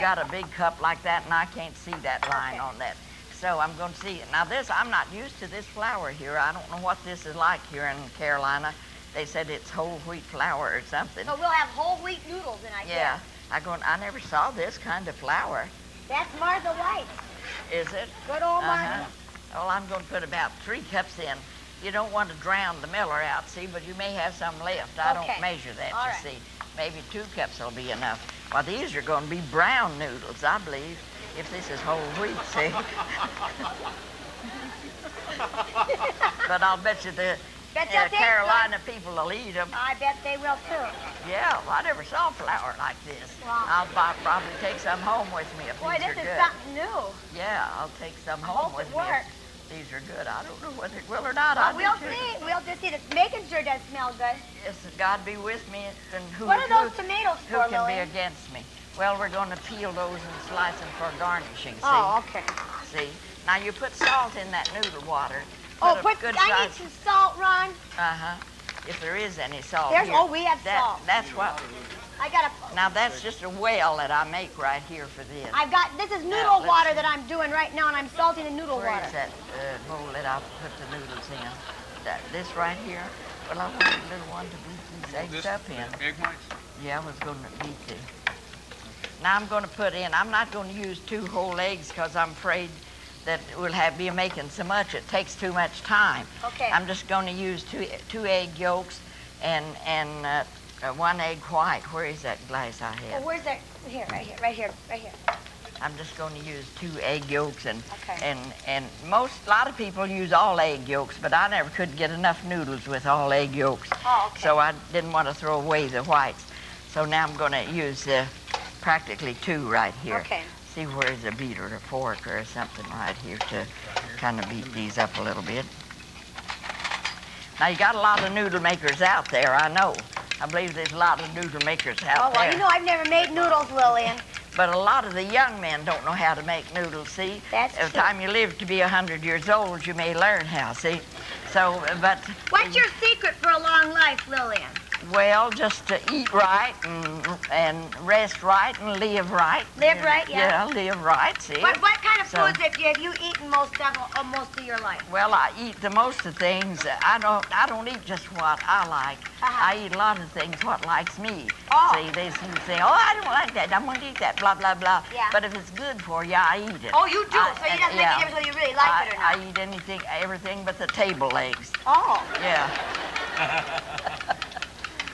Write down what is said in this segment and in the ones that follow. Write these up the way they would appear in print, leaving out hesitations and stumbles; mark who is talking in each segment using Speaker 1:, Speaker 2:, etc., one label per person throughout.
Speaker 1: Got a big cup like that, and I can't see that line on that. So I'm going to see it. Now this, I'm not used to this flour here. I don't know what this is like here in Carolina. They said it's whole wheat flour or something.
Speaker 2: So we'll have whole wheat noodles in, I guess.
Speaker 1: I never saw this kind of flour.
Speaker 2: That's Martha White.
Speaker 1: Is it?
Speaker 2: Good old Martha.
Speaker 1: Well, I'm going to put about 3 cups in. You don't want to drown the miller out, see, but you may have some left. I don't measure that, see. Maybe 2 cups will be enough. Well, these are going to be brown noodles, I believe, if this is whole wheat, see. But I'll bet you the Carolina people will eat them.
Speaker 2: I bet they will, too.
Speaker 1: Yeah, well, I never saw flour like this.
Speaker 2: Wow.
Speaker 1: I'll probably take some home with me if these are good.
Speaker 2: Boy, this is something new.
Speaker 1: Yeah, I'll take some home with me. These are good. I don't know whether it will or not.
Speaker 2: Well, we'll see. We'll just see. Making sure does smell good.
Speaker 1: Yes, God be with me. And
Speaker 2: what are those tomatoes for,
Speaker 1: Who can be against me? Well, we're going to peel those and slice them for garnishing, see?
Speaker 2: Oh, okay.
Speaker 1: See? Now, you put salt in that noodle water.
Speaker 2: I need some salt, Ron.
Speaker 1: If there is any salt
Speaker 2: here. Oh, we have salt.
Speaker 1: That's what... Now, that's just a well that I make right here for this.
Speaker 2: This is noodle water that I'm doing right now, and I'm salting the noodle water.
Speaker 1: Where is that bowl that I'll put the noodles in? This right here? Well, I want a little one to beat these eggs up in.
Speaker 3: Egg whites?
Speaker 1: Yeah, I was going to beat these. Now I'm going to put in, I'm not going to use 2 whole eggs because I'm afraid that we'll be making so much, it takes too much time.
Speaker 2: Okay.
Speaker 1: I'm just going to use two egg yolks and 1 egg white. Where is that glass I have?
Speaker 2: Oh, where's that? Here, right here.
Speaker 1: I'm just going to use 2 egg yolks and a lot of people use all egg yolks, but I never could get enough noodles with all egg yolks.
Speaker 2: Oh, okay.
Speaker 1: So I didn't want to throw away the whites. So now I'm going to use practically 2 right here.
Speaker 2: Okay.
Speaker 1: See where's a beater, a fork, or something right here to kind of beat these up a little bit. Now you got a lot of noodle makers out there, I know. I believe there's a lot of noodle makers out there.
Speaker 2: Oh, well, you know I've never made noodles, Lillian.
Speaker 1: But a lot of the young men don't know how to make noodles, see?
Speaker 2: That's true.
Speaker 1: By the time you live to be 100 years old, you may learn how, see? So, but...
Speaker 2: What's your secret for a long life, Lillian?
Speaker 1: Well, just to eat right and rest right and live right.
Speaker 2: Live right, yeah.
Speaker 1: Yeah, live right, see?
Speaker 2: What kind of foods have you eaten most of your life?
Speaker 1: Well, I eat the most of things. I don't eat just what I like. I eat a lot of things what likes me.
Speaker 2: Oh.
Speaker 1: See, they say, oh, I don't like that. I'm going to eat that, blah, blah, blah.
Speaker 2: Yeah.
Speaker 1: But if it's good for you, I eat it.
Speaker 2: Oh, you do? So you don't make a difference whether you really like it or not?
Speaker 1: I eat everything but the table legs.
Speaker 2: Oh.
Speaker 1: Yeah.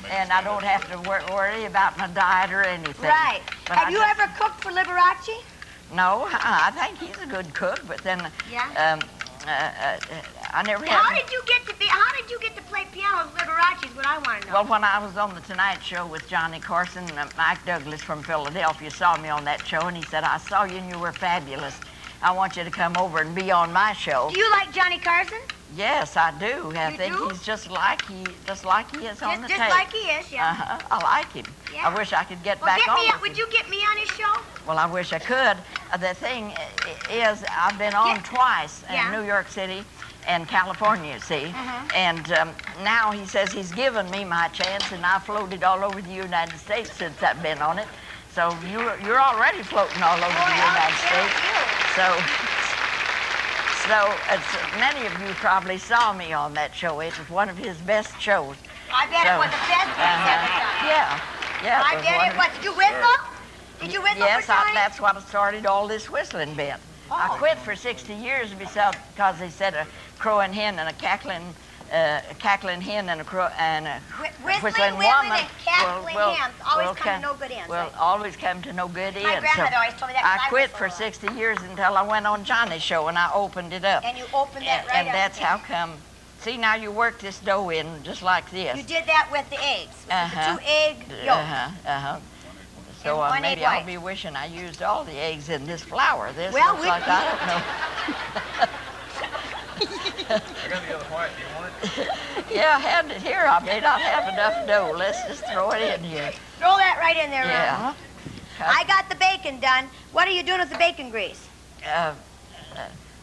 Speaker 1: And I don't have to worry about my diet or anything.
Speaker 2: Right.
Speaker 1: But
Speaker 2: have you ever cooked for Liberace?
Speaker 1: No, I think he's a good cook, but then I never had.
Speaker 2: How did you get to play piano with Liberace is what I want to know.
Speaker 1: Well, when I was on the Tonight Show with Johnny Carson, Mike Douglas from Philadelphia saw me on that show, and he said, I saw you and you were fabulous. I want you to come over and be on my show.
Speaker 2: Do you like Johnny Carson?
Speaker 1: Yes, I do. I think he's just like he is on the tape.
Speaker 2: Just like he is, yeah.
Speaker 1: I like him.
Speaker 2: Yeah.
Speaker 1: I wish I could get back on with him.
Speaker 2: Would you get me on his show?
Speaker 1: Well, I wish I could. The thing is, I've been on twice in New York City and California, see? And now he says he's given me my chance, and I've floated all over the United States since I've been on it. So you're already floating all over the United States. So many of you probably saw me on that show. It was one of his best shows.
Speaker 2: I bet it was the best he's ever done.
Speaker 1: Yeah.
Speaker 2: I bet it was. Did you whistle? Did you whistle
Speaker 1: Yes,
Speaker 2: for time?
Speaker 1: that's what started all this whistling bit. I quit for 60 years because they said a crowing hen and a cackling hen and a whistling woman
Speaker 2: and cackling hens always come to no good ends.
Speaker 1: Well, always come to no good ends.
Speaker 2: My grandmother always told me that.
Speaker 1: I quit for 60 years until I went on Johnny's show and I opened it up.
Speaker 2: And you opened that right up.
Speaker 1: And that's how come. See, now you work this dough in just like this.
Speaker 2: You did that with the eggs. With the 2 egg yolks.
Speaker 1: So maybe I'll be wishing I used all the eggs in this flour. This looks like I don't know.
Speaker 3: I got the other white. Do you want it?
Speaker 1: Yeah, hand it here. I may not have enough dough. Let's just throw it in here.
Speaker 2: Throw that right in there,
Speaker 1: Yeah.
Speaker 2: I got the bacon done. What are you doing with the bacon grease?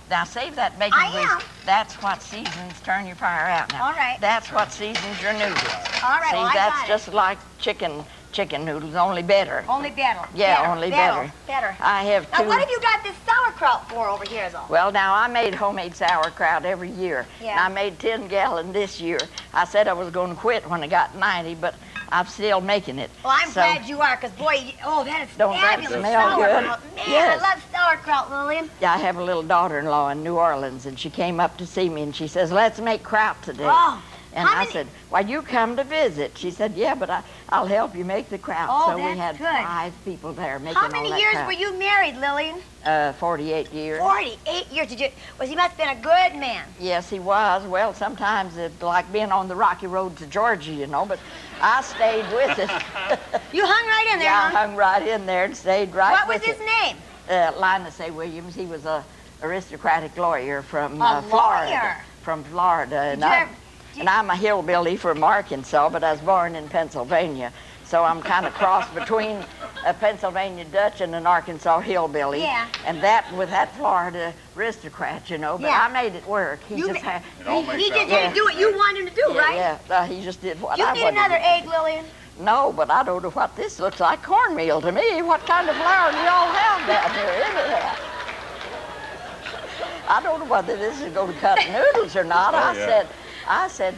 Speaker 1: Now save that bacon grease. That's what seasons. Turn your fire out now.
Speaker 2: All right.
Speaker 1: That's what seasons your noodles.
Speaker 2: All right.
Speaker 1: See,
Speaker 2: well,
Speaker 1: that's just like chicken chicken noodles, only better.
Speaker 2: Only better.
Speaker 1: Yeah,
Speaker 2: better,
Speaker 1: only
Speaker 2: better.
Speaker 1: better. I have two.
Speaker 2: Now, what have you got this sauerkraut for over here, though?
Speaker 1: Well, now, I made homemade sauerkraut every year.
Speaker 2: Yeah.
Speaker 1: And I made 10 gallon this year. I said I was going to quit when I got 90, but I'm still making it.
Speaker 2: Well, I'm glad you are, because, boy, that is
Speaker 1: Don't that
Speaker 2: fabulous
Speaker 1: smell good?
Speaker 2: sauerkraut. Man,
Speaker 1: Yes.
Speaker 2: I love sauerkraut, Lillian.
Speaker 1: I have a little daughter-in-law in New Orleans, and she came up to see me, and she says, let's make kraut today.
Speaker 2: Oh.
Speaker 1: And I said, why, you come to visit. She said, yeah, but I'll help you make the kraut.
Speaker 2: Oh,
Speaker 1: so we had
Speaker 2: that's good.
Speaker 1: 5 people there making
Speaker 2: How
Speaker 1: all that
Speaker 2: many years
Speaker 1: kraut.
Speaker 2: were you married, Lillian?
Speaker 1: 48 years.
Speaker 2: 48 years. He must have been a good man.
Speaker 1: Yes, he was. Well, sometimes it's like being on the rocky road to Georgia, you know, but I stayed with it.
Speaker 2: You hung right in there,
Speaker 1: Yeah,
Speaker 2: huh?
Speaker 1: I hung right in there and stayed right
Speaker 2: What
Speaker 1: with
Speaker 2: was his
Speaker 1: it.
Speaker 2: name?
Speaker 1: Linus A. Williams. He was a aristocratic lawyer from
Speaker 2: A
Speaker 1: Florida.
Speaker 2: lawyer?
Speaker 1: From Florida.
Speaker 2: And
Speaker 1: I'm a hillbilly from Arkansas, but I was born in Pennsylvania. So I'm kind of cross between a Pennsylvania Dutch and an Arkansas hillbilly.
Speaker 2: Yeah.
Speaker 1: And with that Florida aristocrat, you know. But
Speaker 2: Yeah.
Speaker 1: I made it work. He just had...
Speaker 2: He just didn't do what you wanted him to do, right?
Speaker 1: Yeah, he just did what
Speaker 2: You
Speaker 1: I
Speaker 2: need
Speaker 1: wanted
Speaker 2: another
Speaker 1: to do.
Speaker 2: egg, Lillian?
Speaker 1: No, but I don't know what this looks like. Cornmeal to me. What kind of flour do y'all have down here? Isn't it? I don't know whether this is going to cut noodles or not. I said,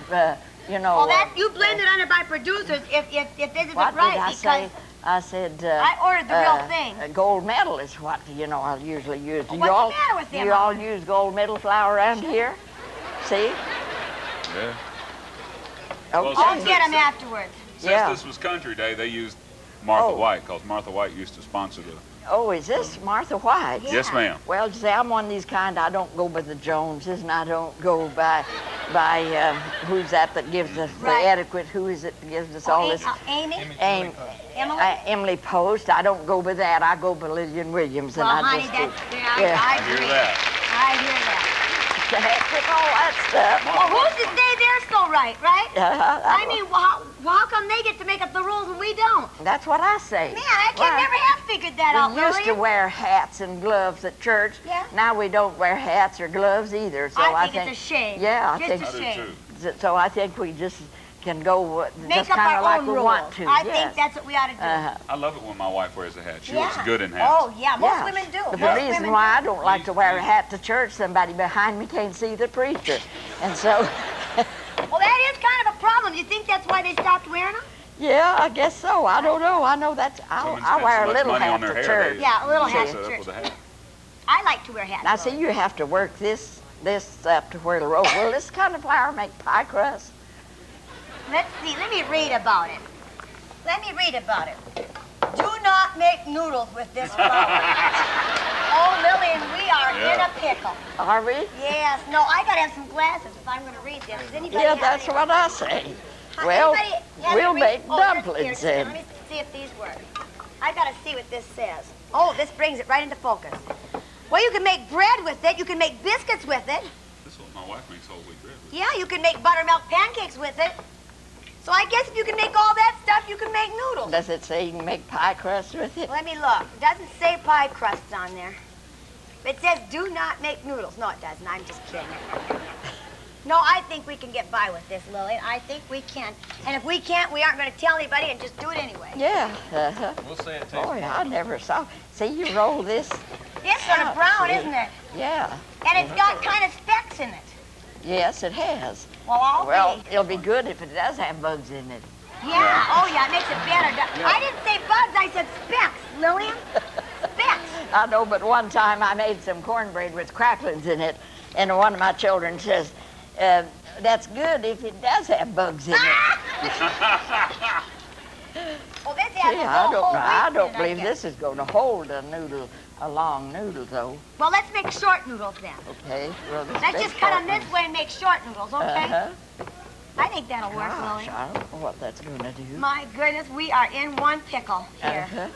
Speaker 1: you know.
Speaker 2: Well, you blamed it on it by producers if this isn't
Speaker 1: What
Speaker 2: right.
Speaker 1: did I
Speaker 2: because
Speaker 1: say? I said.
Speaker 2: I ordered the real thing.
Speaker 1: A gold medal is what I'll usually use.
Speaker 2: Well, what's the matter with them?
Speaker 1: You all use gold medal flour around here? See?
Speaker 3: Yeah.
Speaker 1: Okay.
Speaker 2: I'll get them afterwards.
Speaker 3: Since this was Country Day, they used Martha White, because Martha White used to sponsor the...
Speaker 1: Oh, is this Martha White?
Speaker 2: Yeah.
Speaker 3: Yes, ma'am.
Speaker 1: Well, see, I'm one of these kind, I don't go by the Joneses, and I don't go by who's that gives us the etiquette, who is it that gives us all this?
Speaker 2: Amy?
Speaker 1: Emily? Emily Post. I don't go by that. I go by Lillian Williams.
Speaker 2: Well,
Speaker 1: and I
Speaker 2: honey,
Speaker 1: just
Speaker 2: I
Speaker 3: I
Speaker 2: agree.
Speaker 3: hear that.
Speaker 2: I hear that.
Speaker 1: the heck with all that stuff.
Speaker 2: Well, who's to say they're so right, right? I mean, how come they get to make up the rules and we don't?
Speaker 1: That's what I say.
Speaker 2: Man, I can never have figured that out,
Speaker 1: We used to
Speaker 2: Lillian.
Speaker 1: wear hats and gloves at church.
Speaker 2: Yeah.
Speaker 1: Now we don't wear hats or gloves either. So
Speaker 2: I think it's a shame.
Speaker 1: Yeah, I
Speaker 2: Just
Speaker 1: think
Speaker 2: a shame.
Speaker 1: so. I think we just can go
Speaker 2: Make
Speaker 1: just
Speaker 2: up
Speaker 1: kind
Speaker 2: our
Speaker 1: of like
Speaker 2: own
Speaker 1: we
Speaker 2: rules.
Speaker 1: want to.
Speaker 2: I
Speaker 1: yes.
Speaker 2: think that's what we ought to do.
Speaker 3: I love it when my wife wears a hat. She
Speaker 2: Yeah.
Speaker 3: looks good in hats.
Speaker 2: Oh, yeah, most
Speaker 1: Yeah.
Speaker 2: women do.
Speaker 1: But
Speaker 2: Most
Speaker 1: the reason
Speaker 2: women
Speaker 1: why
Speaker 2: do.
Speaker 1: I don't like to wear a hat to church, somebody behind me can't see the preacher. And so,
Speaker 2: Well, that is kind of a problem. You think that's why they stopped wearing them?
Speaker 1: yeah, I guess so. I don't know. I know that's,
Speaker 3: Women
Speaker 1: I
Speaker 3: spend
Speaker 1: wear
Speaker 3: so
Speaker 1: a
Speaker 3: much
Speaker 1: little
Speaker 3: money
Speaker 1: hat
Speaker 3: on their
Speaker 1: to
Speaker 3: hair,
Speaker 1: church.
Speaker 3: they
Speaker 2: Yeah, a little
Speaker 3: show
Speaker 2: hat
Speaker 3: it
Speaker 2: to
Speaker 3: up
Speaker 2: church.
Speaker 3: with a hat.
Speaker 2: I like to wear hats.
Speaker 1: Now, see, you have to work this up to where it'll roll. Will this kind of flour make pie crust?
Speaker 2: Let's see. Let me read about it. Let me read about it. Do not make noodles with this flour. Oh, Lillian, we are in a pickle.
Speaker 1: Are we?
Speaker 2: Yes. No, I got to have some glasses if I'm going to read this. Does anybody
Speaker 1: Yeah,
Speaker 2: have
Speaker 1: that's
Speaker 2: any?
Speaker 1: what I say. Well,
Speaker 2: Anybody have
Speaker 1: we'll
Speaker 2: any
Speaker 1: make
Speaker 2: Oh, here's-
Speaker 1: dumplings
Speaker 2: here's-
Speaker 1: then.
Speaker 2: Let me see if these work. I got to see what this says. Oh, this brings it right into focus. Well, you can make bread with it. You can make biscuits with it.
Speaker 3: This is what my wife makes whole wheat bread with.
Speaker 2: Yeah, you can make buttermilk pancakes with it. So I guess if you can make all that stuff, you can make noodles.
Speaker 1: Does it say you can make pie crust with it?
Speaker 2: Let me look. It doesn't say pie crusts on there. It says do not make noodles. No, it doesn't. I'm just kidding. No, I think we can get by with this, Lillian. I think we can. And if we can't, we aren't going to tell anybody and just do it anyway.
Speaker 1: Yeah.
Speaker 3: We'll say it tastes
Speaker 1: Boy, I never saw. See, you roll this.
Speaker 2: It's sort of brown,
Speaker 1: see.
Speaker 2: isn't it?
Speaker 1: Yeah.
Speaker 2: And it's got kind of specks in it.
Speaker 1: Yes, it has.
Speaker 2: Well, I'll
Speaker 1: Well,
Speaker 2: be.
Speaker 1: it'll be good if it does have bugs in it.
Speaker 2: Yeah. Oh, yeah, it makes it better. I didn't say bugs. I said specks, Lillian. Specks.
Speaker 1: I know, but one time I made some cornbread with cracklings in it, and one of my children says, that's good if it does have bugs in it.
Speaker 2: Well, this has
Speaker 1: See,
Speaker 2: a
Speaker 1: I
Speaker 2: whole
Speaker 1: don't know. I
Speaker 2: wheat
Speaker 1: don't
Speaker 2: in it,
Speaker 1: believe
Speaker 2: guess.
Speaker 1: this is going to hold a long noodle, though.
Speaker 2: Well, let's make short noodles then.
Speaker 1: Okay. Well,
Speaker 2: Let's just cut them this way and make short noodles, okay?
Speaker 1: Uh-huh.
Speaker 2: I think that'll work,
Speaker 1: Gosh,
Speaker 2: Lillian.
Speaker 1: I don't know what that's going to do.
Speaker 2: My goodness, we are in one pickle here.
Speaker 1: Uh-huh.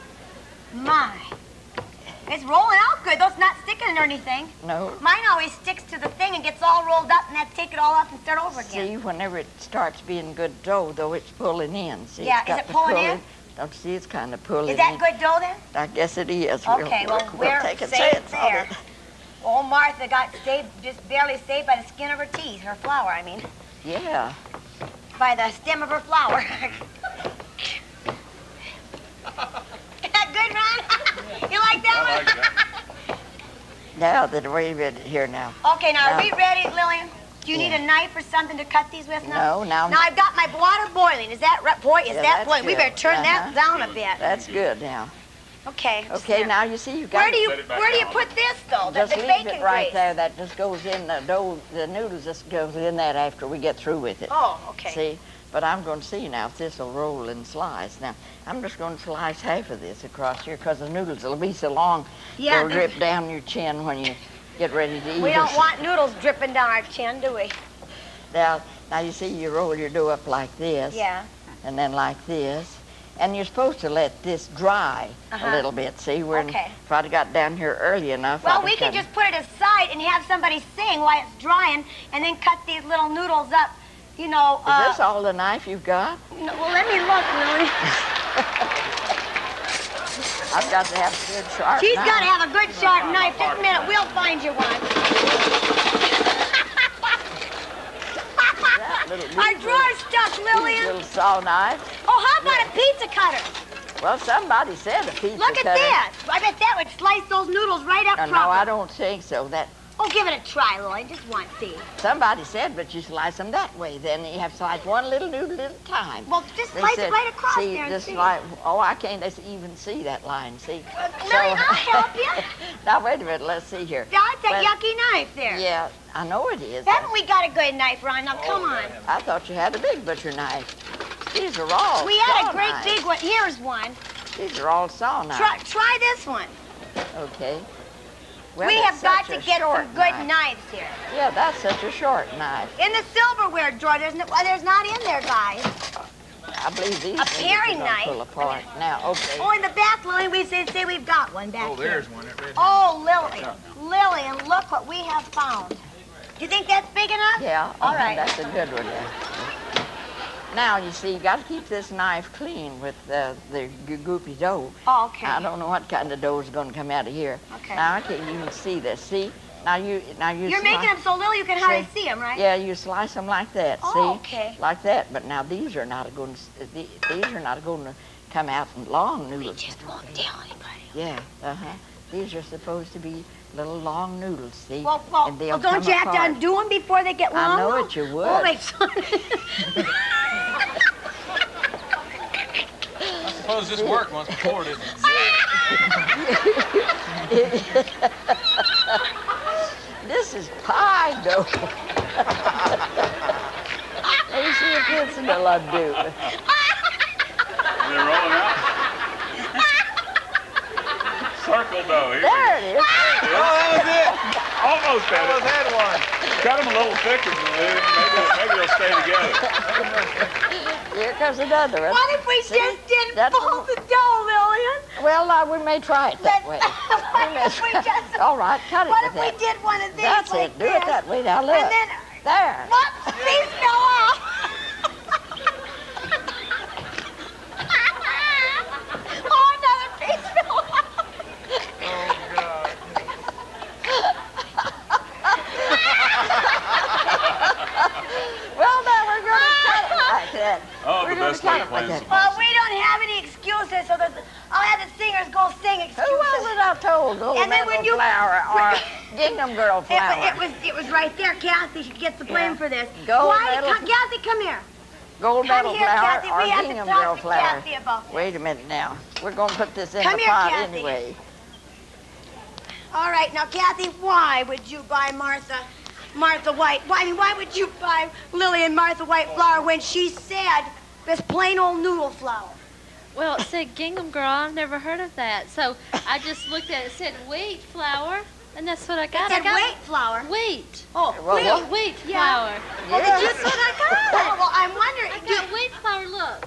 Speaker 2: My. It's rolling out good, though it's not sticking or anything.
Speaker 1: No.
Speaker 2: Mine always sticks to the thing and gets all rolled up, and I have to take it all off and start over again.
Speaker 1: See, whenever it starts being good dough, though, it's pulling in. See,
Speaker 2: Yeah,
Speaker 1: it's got
Speaker 2: is it
Speaker 1: to
Speaker 2: pulling
Speaker 1: pull
Speaker 2: in?
Speaker 1: Don't see, it's kind of pulling
Speaker 2: Is that
Speaker 1: in.
Speaker 2: good dough then?
Speaker 1: I guess it is.
Speaker 2: Okay, well, we're
Speaker 1: take a
Speaker 2: safe
Speaker 1: chance on
Speaker 2: there.
Speaker 1: it.
Speaker 2: Oh, Martha got saved, just barely saved by the skin of her teeth, her flour, I mean.
Speaker 1: Yeah.
Speaker 2: By the stem of her flower. good, Ron? You like that
Speaker 3: I
Speaker 2: one?
Speaker 3: like that.
Speaker 1: Now that we're in here now.
Speaker 2: Okay, now are we ready, Lillian? Do you need a knife or something to cut these with now?
Speaker 1: No, now.
Speaker 2: Now I've got my water boiling. Is that right? Boy, is
Speaker 1: Yeah,
Speaker 2: that
Speaker 1: that's
Speaker 2: boiling? We
Speaker 1: good.
Speaker 2: better turn that down a bit.
Speaker 1: That's good now.
Speaker 2: Okay. just
Speaker 1: Okay,
Speaker 2: there.
Speaker 1: now you see you've got.
Speaker 2: Where do you
Speaker 3: Set it back
Speaker 2: where do you
Speaker 3: down.
Speaker 2: put this though?
Speaker 1: Just
Speaker 2: the
Speaker 1: leave
Speaker 2: bacon
Speaker 1: it right
Speaker 2: grease?
Speaker 1: there. That just goes in the dough. The noodles just goes in that after we get through with it.
Speaker 2: Oh, okay.
Speaker 1: See, but I'm going to see now if this will roll and slice. Now I'm just going to slice half of this across here because the noodles will be so long.
Speaker 2: Yeah,
Speaker 1: They'll drip down your chin when you get ready to eat.
Speaker 2: we
Speaker 1: it.
Speaker 2: don't want noodles dripping down our chin, do we?
Speaker 1: Now you see, you roll your dough up like this.
Speaker 2: Yeah.
Speaker 1: And then like this. And you're supposed to let this dry a little bit. See,
Speaker 2: Okay.
Speaker 1: if I'd have got down here early enough.
Speaker 2: Well,
Speaker 1: I'd
Speaker 2: we
Speaker 1: have
Speaker 2: can
Speaker 1: cut
Speaker 2: just put it aside and have somebody sing while it's drying, and then cut these little noodles up. You know.
Speaker 1: Is this all the knife you've got?
Speaker 2: No, well, let me look, Lily.
Speaker 1: I've got to have a good sharp
Speaker 2: She's
Speaker 1: knife.
Speaker 2: got to have a good sharp knife. Just a minute, we'll find you one. Our drawer's stuck, Lillian.
Speaker 1: Little saw knife.
Speaker 2: Oh, how about a pizza cutter?
Speaker 1: Well, somebody said a pizza
Speaker 2: Look at
Speaker 1: cutter.
Speaker 2: this. I bet that would slice those noodles right up
Speaker 1: No,
Speaker 2: proper.
Speaker 1: I don't think so.
Speaker 2: Oh, give it a try, Lillian. Just one, see.
Speaker 1: Somebody said, but you slice them that way. Then you have to slice one little noodle at a time.
Speaker 2: Well, just
Speaker 1: They
Speaker 2: slice
Speaker 1: said,
Speaker 2: it right across
Speaker 1: see,
Speaker 2: there and
Speaker 1: just
Speaker 2: see.
Speaker 1: like, oh, I can't even see that line. See.
Speaker 2: Lillian, I'll help you.
Speaker 1: Now wait a minute. Let's see here.
Speaker 2: That's a
Speaker 1: Well,
Speaker 2: yucky knife there.
Speaker 1: Yeah, I know it is.
Speaker 2: Haven't we got a good knife, Ron? Now, come on.
Speaker 1: I thought you had a big butcher knife. These are all
Speaker 2: We had
Speaker 1: saw
Speaker 2: a great
Speaker 1: knives.
Speaker 2: big one. Here's one.
Speaker 1: These are all saw knives.
Speaker 2: Try this one.
Speaker 1: Okay. Well,
Speaker 2: We
Speaker 1: that's
Speaker 2: have got
Speaker 1: such
Speaker 2: to
Speaker 1: a
Speaker 2: get
Speaker 1: short
Speaker 2: some good
Speaker 1: knife.
Speaker 2: knives here.
Speaker 1: Yeah, that's such a short knife.
Speaker 2: In the silverware drawer, there's not in there, guys.
Speaker 1: I believe these
Speaker 2: A
Speaker 1: things
Speaker 2: paring
Speaker 1: are gonna
Speaker 2: knife.
Speaker 1: pull apart. Now, okay.
Speaker 2: Oh, in the back, Lillian, we say we've got one back
Speaker 4: Oh,
Speaker 2: here.
Speaker 4: there's one. That red
Speaker 2: Oh, Lillian, look what we have found. Do you think that's big enough?
Speaker 1: Yeah,
Speaker 2: All right.
Speaker 1: that's a good one. Yeah. Now, you see, you got to keep this knife clean with the goopy dough.
Speaker 2: Oh, okay.
Speaker 1: I don't know what kind of dough is going to come out of here.
Speaker 2: Okay.
Speaker 1: Now, I can't even see this. See? Now you
Speaker 2: You're making them so little you can hardly see them, right?
Speaker 1: Yeah, you slice them like that.
Speaker 2: Oh,
Speaker 1: see?
Speaker 2: okay.
Speaker 1: Like that. But now these are not going to. These are not going to come out in long noodles.
Speaker 2: Just won't tell anybody.
Speaker 1: Yeah. These are supposed to be little long noodles. See?
Speaker 2: Well,
Speaker 1: And they'll
Speaker 2: don't
Speaker 1: come
Speaker 2: you have to
Speaker 1: apart.
Speaker 2: undo them before they get long?
Speaker 1: I know it. You would.
Speaker 2: Oh, they
Speaker 4: I suppose this worked once before, didn't it?
Speaker 1: This is pie dough. Let me see if this will undo.
Speaker 3: They're rolling out. Circle dough. Here.
Speaker 1: There it is.
Speaker 3: Oh, that was it. Almost had it.
Speaker 4: Almost had one.
Speaker 3: Cut them a little thicker than this. Maybe they'll stay together.
Speaker 1: Here comes another one.
Speaker 2: What if we
Speaker 1: See?
Speaker 2: just didn't
Speaker 1: That's-
Speaker 2: fold the dough, Lillian?
Speaker 1: Well, we may try it that way.
Speaker 2: What if we just...
Speaker 1: All right, cut it
Speaker 2: What
Speaker 1: with
Speaker 2: if we
Speaker 1: that.
Speaker 2: did one of these
Speaker 1: That's
Speaker 2: like
Speaker 1: it. Do it that way. Now look.
Speaker 2: And then...
Speaker 1: There.
Speaker 2: What? These fell off. Oh, another piece fell off.
Speaker 4: Oh, God.
Speaker 1: Well, now we're going to cut it like that.
Speaker 3: Oh,
Speaker 1: We're
Speaker 3: the
Speaker 1: gonna
Speaker 3: best
Speaker 1: cut
Speaker 3: way to
Speaker 1: it like
Speaker 3: cleanse
Speaker 1: that.
Speaker 3: them.
Speaker 2: Well, we don't have any excuses, so I'll have the singers go sing excuses.
Speaker 1: Who was it I told? Gold
Speaker 2: And then
Speaker 1: Medal
Speaker 2: when you-
Speaker 1: flour or Gingham Girl flour?
Speaker 2: It was right there. Kathy should get the blame
Speaker 1: Yeah.
Speaker 2: for this.
Speaker 1: Gold medal-
Speaker 2: Kathy, come here.
Speaker 1: Gold
Speaker 2: Come
Speaker 1: Medal
Speaker 2: here,
Speaker 1: flour
Speaker 2: Kathy.
Speaker 1: or
Speaker 2: We have to
Speaker 1: Gingham
Speaker 2: talk
Speaker 1: Girl
Speaker 2: to
Speaker 1: flour?
Speaker 2: Kathy about this.
Speaker 1: Wait a minute now. We're going to put this in
Speaker 2: Come
Speaker 1: the
Speaker 2: here,
Speaker 1: pot
Speaker 2: Kathy.
Speaker 1: anyway.
Speaker 2: All right, now, Kathy, why would you buy Martha White? Why would you buy Lillian Martha White flour when she said this plain old noodle flour?
Speaker 5: Well, it said Gingham Girl. I've never heard of that. So I just looked at it. It said wheat flour, and that's what I got.
Speaker 2: It said
Speaker 5: I got
Speaker 2: wheat flour.
Speaker 5: Wheat.
Speaker 2: Oh,
Speaker 1: Well,
Speaker 2: wheat.
Speaker 1: what?
Speaker 5: Wheat
Speaker 2: Yeah.
Speaker 5: flour.
Speaker 2: Well,
Speaker 1: Yeah.
Speaker 2: that's what I got. Well, I'm wondering.
Speaker 5: I got wheat flour. Look.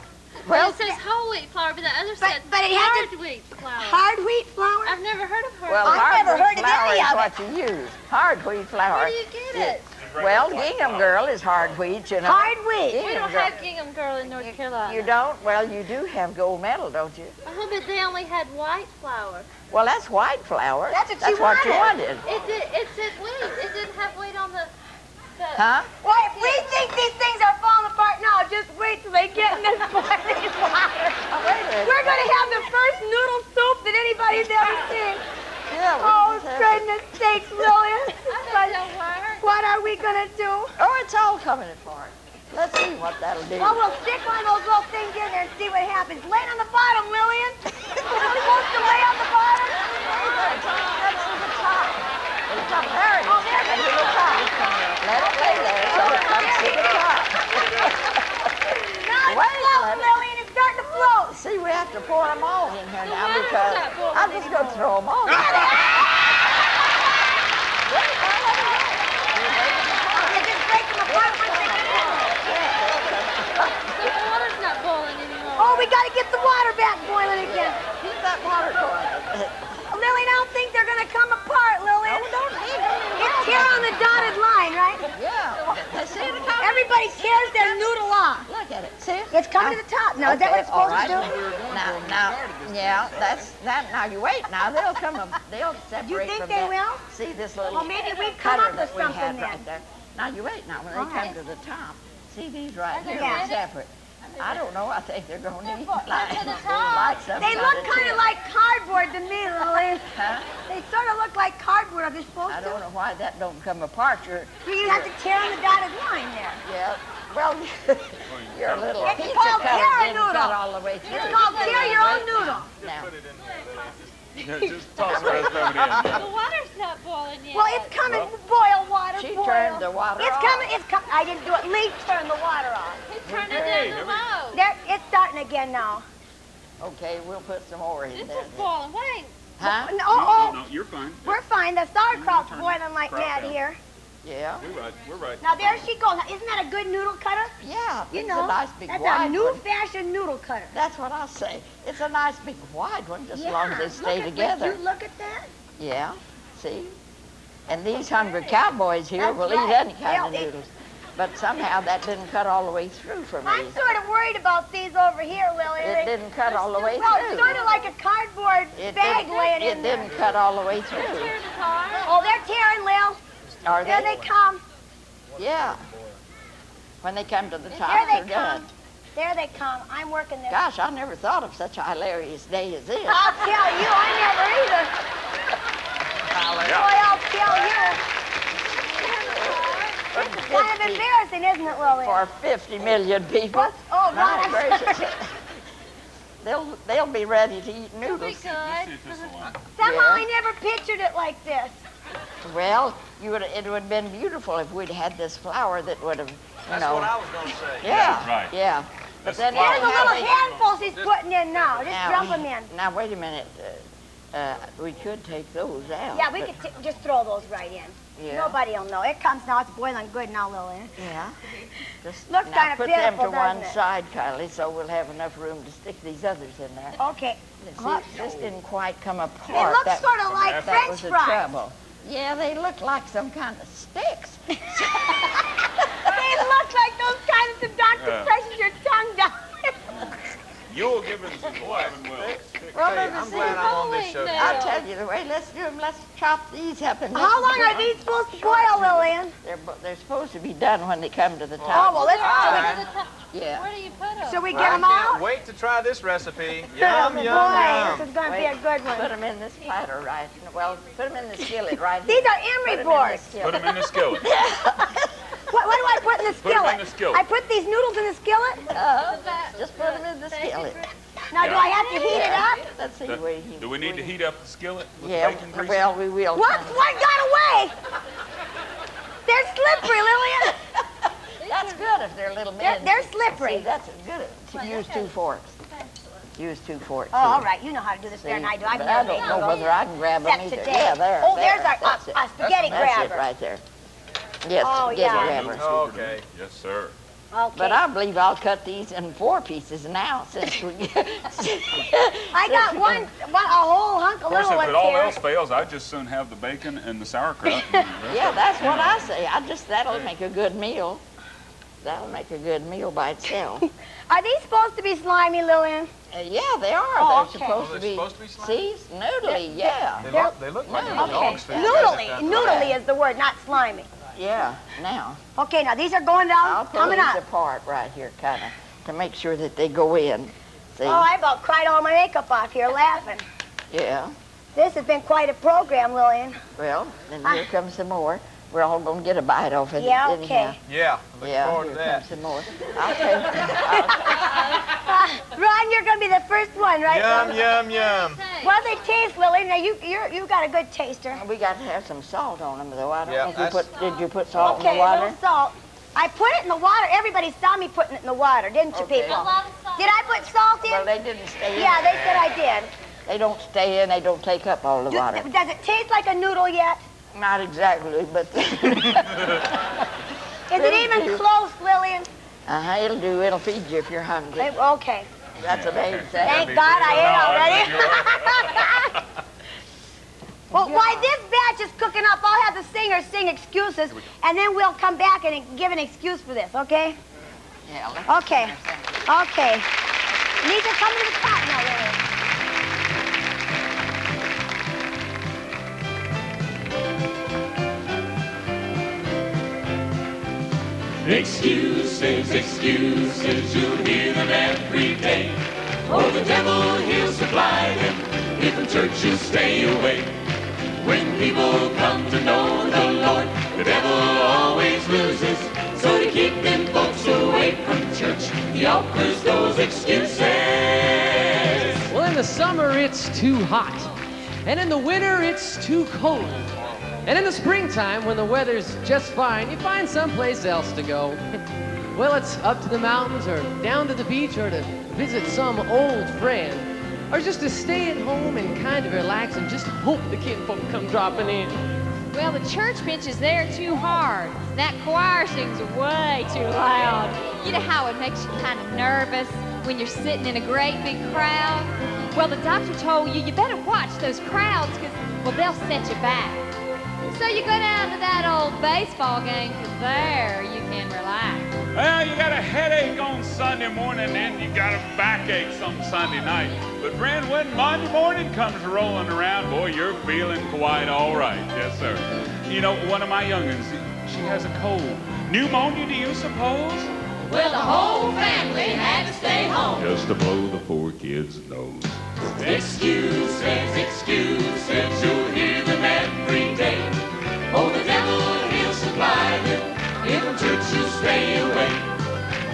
Speaker 1: Well,
Speaker 5: It says whole wheat flour, but the other
Speaker 2: But-
Speaker 5: said
Speaker 2: but it had
Speaker 5: hard
Speaker 2: to-
Speaker 5: wheat flour.
Speaker 2: Hard wheat flour?
Speaker 5: I've never heard of her.
Speaker 1: well,
Speaker 2: I've
Speaker 1: hard
Speaker 2: never
Speaker 1: wheat
Speaker 2: heard of
Speaker 1: flour
Speaker 2: any
Speaker 1: is
Speaker 2: of
Speaker 1: what you use. Hard wheat flour.
Speaker 5: Where do you get it?
Speaker 1: Well, Gingham Girl is hard wheat, you know.
Speaker 2: Hard wheat.
Speaker 5: We
Speaker 1: Gingham
Speaker 5: don't
Speaker 1: Girl.
Speaker 5: have Gingham Girl in North Carolina.
Speaker 1: You don't? Well, you do have Gold Medal, don't you?
Speaker 5: Oh, but they only had white flour.
Speaker 1: Well, that's white flour.
Speaker 2: That's what you
Speaker 1: what you
Speaker 2: wanted.
Speaker 1: wanted.
Speaker 5: It said wheat. It didn't have wheat on the
Speaker 1: Huh?
Speaker 2: Why, if we think these things are falling apart now, just wait till they get in this boiling water.
Speaker 1: Oh, wait a minute.
Speaker 2: We're going to have the first noodle soup most that anybody's ever seen.
Speaker 1: Yeah,
Speaker 2: Oh, goodness sakes, Lillian.
Speaker 5: Don't work.
Speaker 2: What are we going to do?
Speaker 1: Oh, it's all coming apart. Let's see what that'll do.
Speaker 2: Well, we'll stick one of those little things in there and see what happens. Lay on the bottom, Lillian. We're supposed to lay on the bottom.
Speaker 1: It's up there.
Speaker 2: Oh, there it is.
Speaker 1: Let it lay there so it comes to the top.
Speaker 2: Now it's floating, Lillian. It's starting to float.
Speaker 1: See, we have to pour them all in here now because I'm just going to throw them all.
Speaker 2: Just break them apart once they get in there.
Speaker 5: The water's not boiling anymore.
Speaker 2: Oh, we got to get the water back boiling again.
Speaker 1: Keep that water going.
Speaker 2: Lillian, I don't think they're going to come apart, Lillian.
Speaker 1: No, don't need them.
Speaker 2: It's tear on the dotted line, right?
Speaker 1: Yeah. See it coming?
Speaker 2: Everybody tears their noodle off.
Speaker 1: Look at it. See it?
Speaker 2: It's coming to the top. Now, is that what it's
Speaker 1: all
Speaker 2: supposed
Speaker 1: right.
Speaker 2: to do?
Speaker 1: Now, yeah, that's that. Now you wait. Now they'll come. They'll separate
Speaker 2: You think
Speaker 1: from
Speaker 2: they
Speaker 1: that.
Speaker 2: will?
Speaker 1: See this little
Speaker 2: Well, maybe we come
Speaker 1: cutter
Speaker 2: up
Speaker 1: that
Speaker 2: with
Speaker 1: we
Speaker 2: something
Speaker 1: have
Speaker 2: then.
Speaker 1: right there. Now you wait. Now when they
Speaker 2: All right.
Speaker 1: come to the top, see these right here
Speaker 2: Yeah.
Speaker 1: are separate. I don't know. I think they're going to need
Speaker 5: to the top.
Speaker 1: like some
Speaker 2: They look kind of like cardboard to me, Lillian.
Speaker 1: Huh?
Speaker 2: They sort of look like cardboard. Are they supposed
Speaker 1: I
Speaker 2: to?
Speaker 1: don't know why that don't come apart.
Speaker 2: You have to tear on the dotted line there.
Speaker 1: Yeah. Well, your little
Speaker 2: It's
Speaker 1: pizza
Speaker 2: called
Speaker 1: cutter
Speaker 2: tear a
Speaker 1: didn't
Speaker 2: noodle.
Speaker 1: cut all the way through.
Speaker 2: It's called tear your own noodle.
Speaker 1: Now,
Speaker 3: Yeah, just toss the rest of it in.
Speaker 5: The water's not boiling yet.
Speaker 2: Well, it's coming. Boil water.
Speaker 1: she
Speaker 2: boil.
Speaker 1: turned the water
Speaker 2: It's
Speaker 1: off.
Speaker 2: coming. It's coming. I didn't do it. Lee turned the water off.
Speaker 5: He turned it down to low.
Speaker 2: There, it's starting again now.
Speaker 1: Okay, we'll put some more in
Speaker 5: This
Speaker 1: there.
Speaker 5: is boiling. Wait.
Speaker 1: Huh?
Speaker 2: No,
Speaker 3: No,
Speaker 2: oh,
Speaker 3: no, you're fine.
Speaker 2: we're fine. The sauerkraut's
Speaker 3: Turn
Speaker 2: boiling like
Speaker 3: the
Speaker 2: mad
Speaker 3: kraut down.
Speaker 2: here.
Speaker 1: Yeah.
Speaker 3: We're right.
Speaker 2: Now there she goes. Now, isn't that a good noodle cutter?
Speaker 1: Yeah.
Speaker 2: You
Speaker 1: it's
Speaker 2: know,
Speaker 1: a nice big
Speaker 2: that's
Speaker 1: wide
Speaker 2: a new
Speaker 1: one.
Speaker 2: fashioned noodle cutter.
Speaker 1: That's what I say. It's a nice big wide one, just as long as they stay
Speaker 2: look
Speaker 1: together.
Speaker 2: Would you look at that?
Speaker 1: Yeah. See? And these hungry cowboys here
Speaker 2: That's
Speaker 1: will
Speaker 2: right.
Speaker 1: eat any kind of
Speaker 2: They'll eat-
Speaker 1: noodles. But somehow that didn't cut all the way through for me.
Speaker 2: I'm sort of worried about these over here, Lily.
Speaker 1: It didn't cut all the way
Speaker 2: Well,
Speaker 1: through.
Speaker 2: it's sort of like a cardboard
Speaker 1: It
Speaker 2: bag
Speaker 1: didn't,
Speaker 2: laying
Speaker 1: it
Speaker 2: in there.
Speaker 1: didn't cut all the way through.
Speaker 5: Tear it apart.
Speaker 2: Oh, they're tearing, Lil.
Speaker 1: Are
Speaker 2: There they come.
Speaker 1: Yeah. When they come to the top,
Speaker 2: There
Speaker 1: they're
Speaker 2: they
Speaker 1: done.
Speaker 2: come. There they come. I'm working this.
Speaker 1: Gosh, I never thought of such a hilarious day as this.
Speaker 2: I'll tell you, I never either. Boy, I'll tell you. It's kind of embarrassing, isn't it, Lily?
Speaker 1: For 50 million people.
Speaker 2: What? Oh,
Speaker 1: My
Speaker 2: God.
Speaker 1: gracious. They'll be ready to eat
Speaker 5: It'll be
Speaker 1: noodles.
Speaker 5: good.
Speaker 2: Somehow
Speaker 1: Yeah.
Speaker 2: I never pictured it like this.
Speaker 1: Well, it would have been beautiful if we'd had this flour that would have, you
Speaker 4: That's
Speaker 1: know.
Speaker 4: what I was going to say.
Speaker 1: Yeah.
Speaker 3: Right.
Speaker 1: Yeah. But then
Speaker 2: Here's a
Speaker 1: anyhow,
Speaker 2: little
Speaker 1: they-
Speaker 2: handful she's putting in now. Just
Speaker 1: now,
Speaker 2: drop them in.
Speaker 1: Now wait a minute. We could take those out.
Speaker 2: Yeah, we
Speaker 1: but-
Speaker 2: could just throw those right in.
Speaker 1: Yeah.
Speaker 2: Nobody will know. It comes now. It's boiling good now, Lily.
Speaker 1: Yeah. Just
Speaker 2: Looks
Speaker 1: now
Speaker 2: kinda
Speaker 1: put them
Speaker 2: pitiful,
Speaker 1: to one
Speaker 2: doesn't it?
Speaker 1: side, Kylie, so we'll have enough room to stick these others in there.
Speaker 2: Okay.
Speaker 1: See, this didn't quite come apart.
Speaker 2: They look
Speaker 1: That-
Speaker 2: sort of like
Speaker 1: that
Speaker 2: French
Speaker 1: was the
Speaker 2: fries.
Speaker 1: trouble. Yeah, they look like some kind of sticks.
Speaker 2: They look like those kinds that Dr.
Speaker 3: Yeah.
Speaker 2: presses your tongue down.
Speaker 3: You'll give it some Gavin will.
Speaker 1: Well,
Speaker 4: Hey,
Speaker 1: let me
Speaker 4: I'm
Speaker 1: see.
Speaker 4: glad I'm on this show.
Speaker 5: Holy
Speaker 1: I'll tell you the way. Let's do them. Let's chop these up and
Speaker 2: How long are these supposed to boil, Lillian?
Speaker 1: They're supposed to be done when they come to the
Speaker 2: Oh,
Speaker 1: top.
Speaker 2: well, let's
Speaker 1: Yeah.
Speaker 5: Where do you put them?
Speaker 2: Should we
Speaker 4: I
Speaker 2: get them
Speaker 4: can't
Speaker 2: out?
Speaker 4: wait to try this recipe.
Speaker 2: Oh,
Speaker 4: Yum,
Speaker 2: boy,
Speaker 4: yum,
Speaker 2: this
Speaker 4: yum.
Speaker 2: is going to be a good
Speaker 1: Put
Speaker 2: one.
Speaker 1: them in this platter, right? Well, put them in the skillet, right?
Speaker 2: These
Speaker 1: here.
Speaker 2: are
Speaker 1: Put
Speaker 2: emery
Speaker 1: 'em in
Speaker 2: boards.
Speaker 1: the
Speaker 3: Put
Speaker 1: skillet.
Speaker 3: them in the skillet.
Speaker 2: What do I put in the
Speaker 3: Put 'em
Speaker 2: skillet?
Speaker 3: in the skillet.
Speaker 2: I put these noodles in the skillet?
Speaker 1: Just put them in the skillet.
Speaker 2: Now, do I have to heat it up?
Speaker 1: Let's see where he.
Speaker 3: Do we need to heat up the skillet with
Speaker 1: Yeah.
Speaker 3: bacon grease?
Speaker 1: Well, we will.
Speaker 2: What? What got away? They're slippery, Lillian.
Speaker 1: That's good if they're little men.
Speaker 2: They're slippery.
Speaker 1: See, that's good. To use 2 forks. Use 2 forks.
Speaker 2: Oh, all right. You know how to do this better than I do. I've
Speaker 1: But I
Speaker 2: never
Speaker 1: don't
Speaker 2: made
Speaker 1: know
Speaker 2: noodles.
Speaker 1: whether I can grab them
Speaker 2: Except
Speaker 1: either.
Speaker 2: today.
Speaker 1: Yeah, there.
Speaker 2: Oh,
Speaker 1: there.
Speaker 2: there's our
Speaker 1: That's it.
Speaker 2: spaghetti
Speaker 1: That's
Speaker 2: grabber.
Speaker 1: it right there. Yes,
Speaker 2: Oh,
Speaker 1: spaghetti
Speaker 2: yeah.
Speaker 1: grabber.
Speaker 4: Okay.
Speaker 3: Yes, sir.
Speaker 2: Okay.
Speaker 1: But I believe I'll cut these in 4 pieces now since we.
Speaker 2: I got one, a whole hunk of
Speaker 3: Of course,
Speaker 2: little
Speaker 3: if it
Speaker 2: ones
Speaker 3: all
Speaker 2: here.
Speaker 3: else fails, I'd just soon have the bacon and the sauerkraut.
Speaker 1: Yeah, that's what I say. That'll make a good meal. That'll make a good meal by itself.
Speaker 2: Are these supposed to be slimy, Lillian?
Speaker 1: Yeah, they are.
Speaker 2: Oh,
Speaker 1: They're
Speaker 2: okay.
Speaker 1: supposed
Speaker 4: Oh,
Speaker 1: to
Speaker 4: they're
Speaker 1: be.
Speaker 4: supposed to be slimy?
Speaker 1: See, noodly, yeah.
Speaker 4: They look like
Speaker 1: Okay.
Speaker 4: dog's food.
Speaker 2: Noodly is the word, not slimy.
Speaker 1: Yeah, now.
Speaker 2: Okay, now these are going
Speaker 1: I'll
Speaker 2: down,
Speaker 1: pull
Speaker 2: coming
Speaker 1: these
Speaker 2: up.
Speaker 1: apart right here, kind of, to make sure that they go in. See?
Speaker 2: Oh, I about cried all my makeup off here laughing.
Speaker 1: Yeah.
Speaker 2: This has been quite a program, Lillian.
Speaker 1: Well, then here comes some more. We're all going to get a bite off it.
Speaker 2: Yeah,
Speaker 1: anyhow.
Speaker 2: okay.
Speaker 4: Yeah, look forward to
Speaker 1: Here
Speaker 4: that.
Speaker 1: comes some more. I'll take
Speaker 2: Ron, you're going to be the first one, right?
Speaker 4: Yum, yum, yum.
Speaker 2: What do they taste, Lillian? Now, you got a good taster.
Speaker 1: We got to have some salt on them, though. I don't
Speaker 4: Yeah,
Speaker 1: think you
Speaker 4: that's-
Speaker 1: put. Did you put salt in
Speaker 2: Okay,
Speaker 1: the
Speaker 2: a
Speaker 1: water?
Speaker 2: little salt. I put it in the water. Everybody saw me putting it in the water, didn't you,
Speaker 1: Okay.
Speaker 2: people?
Speaker 5: A lot of salt.
Speaker 2: Did I put salt in?
Speaker 1: Well, they didn't stay in.
Speaker 2: Yeah, they said I did.
Speaker 1: They don't stay in. They don't take up all the water.
Speaker 2: Does it taste like a noodle yet?
Speaker 1: Not exactly, but.
Speaker 2: Is it even close, Lillian?
Speaker 1: It'll do. It'll feed you if you're hungry.
Speaker 2: Okay.
Speaker 1: That's a main thing.
Speaker 2: Thank God I ate already. Well, while this batch is cooking up, I'll have the singers sing excuses, and then we'll come back and give an excuse for this, okay?
Speaker 1: Yeah.
Speaker 2: Okay. Okay. These are coming to the top now, Lillian.
Speaker 6: Excuses, excuses, you'll hear them every day. Oh, the devil, he'll supply them if in church you stay away. When people come to know the Lord, the devil always loses. So to keep them folks away from church, he offers those excuses.
Speaker 7: Well, in the summer, it's too hot. And in the winter, it's too cold. And in the springtime, when the weather's just fine, you find someplace else to go. Well, it's up to the mountains or down to the beach or to visit some old friend or just to stay at home and kind of relax and just hope the kinfolk come dropping in.
Speaker 8: Well, the church bench is there too hard. That choir sings way too loud. You know how it makes you kind of nervous when you're sitting in a great big crowd? Well, the doctor told you better watch those crowds because, well, they'll set you back. So you go down to that old baseball game, 'cause there you can relax.
Speaker 3: Well, you got a headache on Sunday morning and you got a backache some Sunday night. But friend, when Monday morning comes rolling around, boy, you're feeling quite all right. Yes, sir. You know, one of my young'uns, she has a cold. Pneumonia, do you suppose?
Speaker 6: Well, the whole family had to stay home.
Speaker 3: Just to blow the poor kid's nose.
Speaker 6: Excuses, excuses, you'll hear them every day. Oh, the devil, he'll supply them if in church you stay away.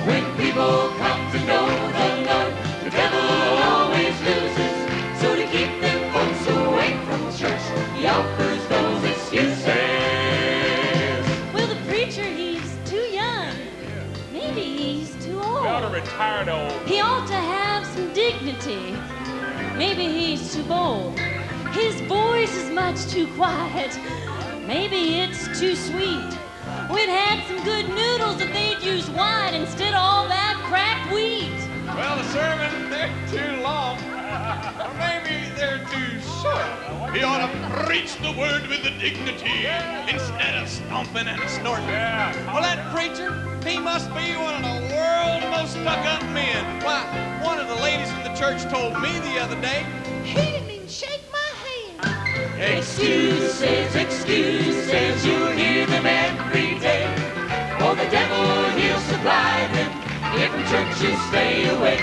Speaker 6: When people come to know the Lord, the devil always loses. So to keep them folks away from church, he offers those excuses.
Speaker 5: Well, the preacher, he's too young. Maybe he's too
Speaker 3: We ought to
Speaker 5: old.
Speaker 3: retire to old.
Speaker 5: He ought to have some dignity. Maybe he's too bold. His voice is much too quiet. Maybe it's too sweet. We'd had some good noodles if they'd used wine instead of all that cracked wheat.
Speaker 4: Well, the sermon, they're too long. Or maybe they're too short.
Speaker 6: He ought to preach the word with the dignity instead of stomping and snorting.
Speaker 3: Yeah.
Speaker 4: Well, that preacher, he must be one of the world's most stuck-up men. Why, one of the ladies in the church told me the other day, he didn't even shake my hand.
Speaker 6: Excuses, excuses, you'll hear them every day. Oh, the devil, he'll supply them if in church you stay away.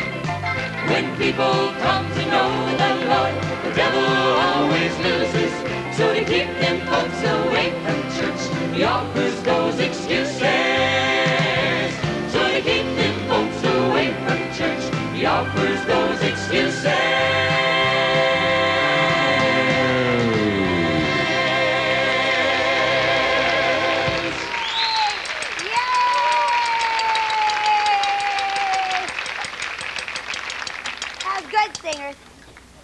Speaker 6: When people come to know the Lord, the devil always loses. So to keep them folks away from church, he offers those excuses. So to keep them folks away from church, he offers those excuses.
Speaker 2: Singers.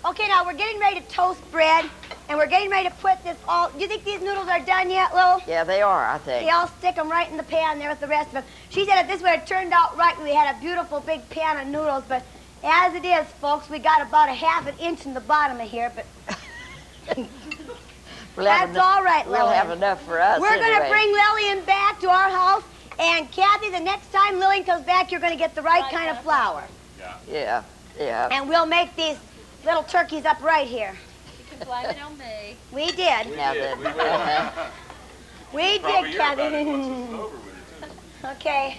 Speaker 2: Okay, now we're getting ready to toast bread, and we're getting ready to put this all. Do you think these noodles are done yet, Lil?
Speaker 1: Yeah, they are, I think.
Speaker 2: Okay, I'll stick them right in the pan there with the rest of them. She said if this would have turned out right, we had a beautiful big pan of noodles, but as it is, folks, we got about a half an inch in the bottom of here, but that's all right, Lillian.
Speaker 1: We'll have enough for us.
Speaker 2: We're going to
Speaker 1: anyway.
Speaker 2: bring Lillian back to our house, and Kathy, the next time Lillian comes back, you're going to get the right kind of flour.
Speaker 1: Yeah, yeah.
Speaker 2: And we'll make these little turkeys up right here.
Speaker 5: You can blame it on me.
Speaker 2: We did.
Speaker 1: Now then,
Speaker 2: We did, Kathy. Okay.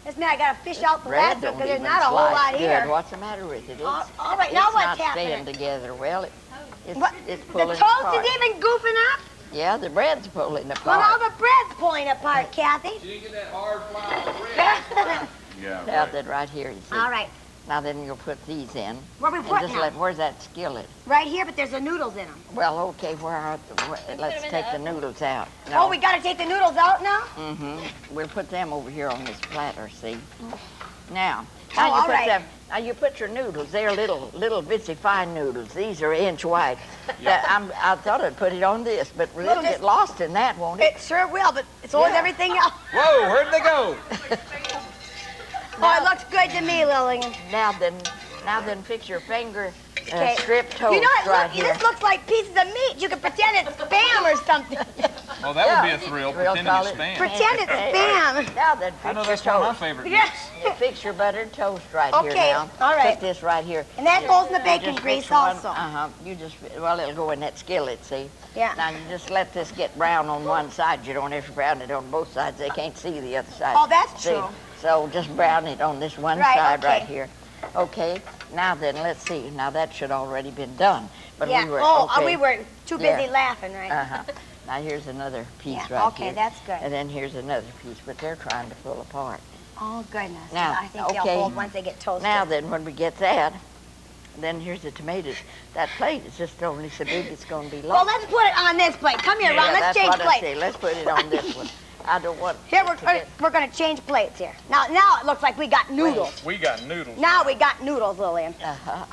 Speaker 2: This man, I got to fish out the
Speaker 1: bread
Speaker 2: last one
Speaker 1: don't
Speaker 2: because there's
Speaker 1: even
Speaker 2: not a whole
Speaker 1: slice
Speaker 2: lot
Speaker 1: good.
Speaker 2: here.
Speaker 1: What's the matter with it?
Speaker 2: All right, now
Speaker 1: it's
Speaker 2: what's
Speaker 1: not
Speaker 2: happening?
Speaker 1: staying together well. It's
Speaker 2: The
Speaker 1: pulling
Speaker 2: toast
Speaker 1: apart.
Speaker 2: is even goofing up?
Speaker 1: Yeah, the bread's pulling
Speaker 2: Well,
Speaker 1: apart.
Speaker 2: now the bread's pulling apart, Kathy.
Speaker 4: You didn't get that hard flour bread.
Speaker 3: Yeah.
Speaker 1: Now then, right here, you see.
Speaker 2: All right.
Speaker 1: Now then, you'll put these in.
Speaker 2: Where we
Speaker 1: And
Speaker 2: putting
Speaker 1: just
Speaker 2: them?
Speaker 1: where's that skillet?
Speaker 2: Right here, but there's the noodles in them.
Speaker 1: Well, okay, let's take the noodles out.
Speaker 2: Oh, we got to take the noodles out now?
Speaker 1: Mm-hmm. We'll put them over here on this platter, see? Now
Speaker 2: Oh,
Speaker 1: you
Speaker 2: all
Speaker 1: put
Speaker 2: right.
Speaker 1: them. Now you put your noodles. They're little bitsy fine noodles. These are inch wide. I thought I'd put it on this, but it'll
Speaker 2: just-
Speaker 1: get lost in that, won't it?
Speaker 2: It sure will, but it's always
Speaker 1: Yeah.
Speaker 2: everything else.
Speaker 4: Whoa, where'd they go?
Speaker 2: Oh, it looks good to me, Lillian.
Speaker 1: Now then, fix your finger
Speaker 2: Okay.
Speaker 1: strip toast
Speaker 2: You know what?
Speaker 1: right
Speaker 2: Look,
Speaker 1: here.
Speaker 2: this looks like pieces of meat. You can pretend it's Spam or something.
Speaker 4: Well, that would be a thrill,
Speaker 1: We'll
Speaker 4: pretending
Speaker 1: call
Speaker 4: it's
Speaker 1: it-
Speaker 4: Spam.
Speaker 2: Pretend it's Spam.
Speaker 1: Now then, fix
Speaker 4: I know
Speaker 1: your
Speaker 4: that's one of my
Speaker 1: toast.
Speaker 4: favorite
Speaker 2: Yes.
Speaker 1: You fix your buttered toast right here
Speaker 2: Okay,
Speaker 1: now.
Speaker 2: all right.
Speaker 1: Put this right here.
Speaker 2: And that goes in the bacon
Speaker 1: Just
Speaker 2: grease
Speaker 1: fix one-
Speaker 2: also.
Speaker 1: You just, well, it'll go in that skillet, see?
Speaker 2: Yeah.
Speaker 1: Now you just let this get brown on one side. You don't have to brown it on both sides. They can't see the other side.
Speaker 2: Oh, that's
Speaker 1: See?
Speaker 2: true.
Speaker 1: So just brown it on this one
Speaker 2: Right,
Speaker 1: side
Speaker 2: okay.
Speaker 1: right here. Okay. Now then, let's see. Now that should already been done. But
Speaker 2: Yeah.
Speaker 1: we were
Speaker 2: Oh,
Speaker 1: okay.
Speaker 2: we were too busy
Speaker 1: Yeah.
Speaker 2: laughing, right?
Speaker 1: Uh-huh. Now here's another piece
Speaker 2: Yeah,
Speaker 1: right
Speaker 2: okay,
Speaker 1: here.
Speaker 2: that's good.
Speaker 1: And then here's another piece, but they're trying to pull apart.
Speaker 2: Oh, goodness.
Speaker 1: Now,
Speaker 2: I think they'll
Speaker 1: okay.
Speaker 2: hold once they get toasted.
Speaker 1: Now then, when we get that, then here's the tomatoes. That plate is just only so big it's going to be
Speaker 2: Well,
Speaker 1: long.
Speaker 2: let's put it on this plate. Come here, Ron. Let's
Speaker 1: that's
Speaker 2: change
Speaker 1: what I
Speaker 2: plates.
Speaker 1: say. Let's put it on this one. I don't want
Speaker 2: Here,
Speaker 1: it to get-
Speaker 2: we're going to change plates here. Now it looks like we got noodles.
Speaker 4: We got noodles.
Speaker 2: Now we got noodles, Lillian.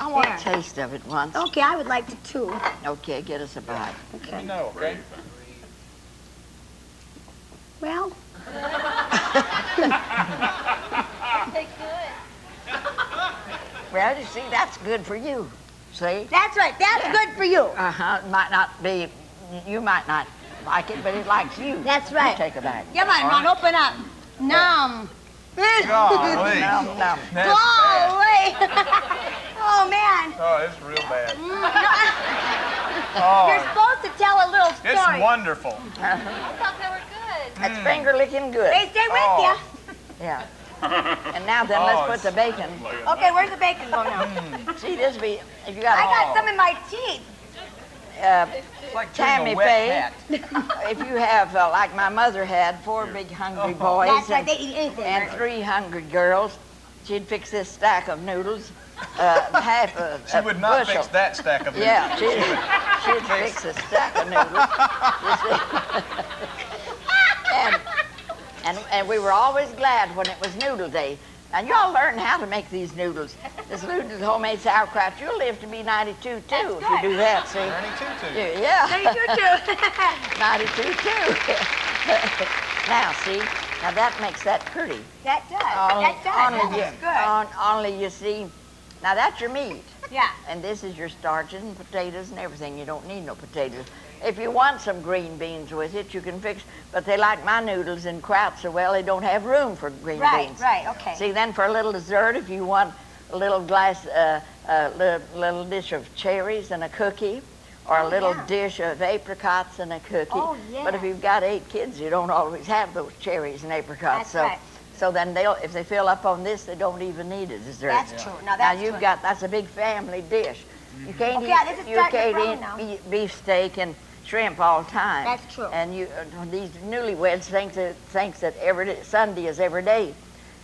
Speaker 1: I want
Speaker 2: There.
Speaker 1: a taste of it once.
Speaker 2: Okay, I would like to too.
Speaker 1: Okay, get us a bite.
Speaker 2: Okay.
Speaker 4: No, okay?
Speaker 2: Well,
Speaker 1: Well, you see, that's good for you. See?
Speaker 2: that's right. That's good for you.
Speaker 1: Uh-huh. It might not be, you might not like it, but it likes you.
Speaker 2: That's
Speaker 1: You
Speaker 2: right.
Speaker 1: take a bite.
Speaker 2: Come on, Ron, open up. Numb.
Speaker 4: Golly.
Speaker 1: No, no.
Speaker 4: That's
Speaker 2: Go
Speaker 4: bad.
Speaker 2: away. Oh, man.
Speaker 4: Oh, it's real bad.
Speaker 2: You're
Speaker 4: Oh,
Speaker 2: supposed to tell a little
Speaker 4: it's
Speaker 2: story.
Speaker 4: wonderful.
Speaker 8: I thought they were good.
Speaker 1: That's finger licking good.
Speaker 2: They stay with
Speaker 4: Oh.
Speaker 2: you.
Speaker 1: Yeah. And now then,
Speaker 4: Oh,
Speaker 1: let's put
Speaker 4: it's-
Speaker 1: the bacon.
Speaker 2: Okay, where's the bacon going now?
Speaker 1: See, this be, if you
Speaker 2: I
Speaker 1: got
Speaker 2: got some in my teeth.
Speaker 4: It's like
Speaker 1: Tammy,
Speaker 4: a wet
Speaker 1: Faye,
Speaker 4: cat.
Speaker 1: if you have, like my mother had, 4 big hungry boys
Speaker 2: That's right.
Speaker 1: and,
Speaker 2: They eat anything.
Speaker 1: and 3 hungry girls, she'd fix this stack of noodles, half a
Speaker 4: She would not
Speaker 1: bushel.
Speaker 4: fix that stack of noodles.
Speaker 1: Yeah, she'd fix a stack of noodles. You see. and we were always glad when it was noodle day. Now, y'all learn how to make these noodles. This noodles homemade sauerkraut, you'll live to be 92 too if you do that, see?
Speaker 4: 92 too.
Speaker 1: Yeah.
Speaker 2: They do too.
Speaker 1: 92 too. Now, see, now that makes that pretty.
Speaker 2: That does. That does.
Speaker 1: Only,
Speaker 2: That looks good.
Speaker 1: only you see, now that's your meat.
Speaker 2: Yeah.
Speaker 1: And this is your starches and potatoes and everything. You don't need no potatoes. If you want some green beans with it, you can fix, but they like my noodles in kraut so well, they don't have room for green
Speaker 2: Right,
Speaker 1: beans.
Speaker 2: right, okay.
Speaker 1: See, then for a little dessert, if you want a little little dish of cherries and a cookie, or a little dish of apricots and a cookie.
Speaker 2: Oh, yeah.
Speaker 1: But if you've got 8 kids, you don't always have those cherries and apricots.
Speaker 2: That's right.
Speaker 1: So then if they fill up on this, they don't even need a dessert.
Speaker 2: That's true. Now that's
Speaker 1: you've
Speaker 2: true.
Speaker 1: that's a big family dish. You can't
Speaker 2: Okay, yeah, this is
Speaker 1: eat, you
Speaker 2: starting to
Speaker 1: can't
Speaker 2: brown
Speaker 1: eat
Speaker 2: now.
Speaker 1: beefsteak and shrimp all the time.
Speaker 2: That's true.
Speaker 1: And these newlyweds think that Sunday is every day.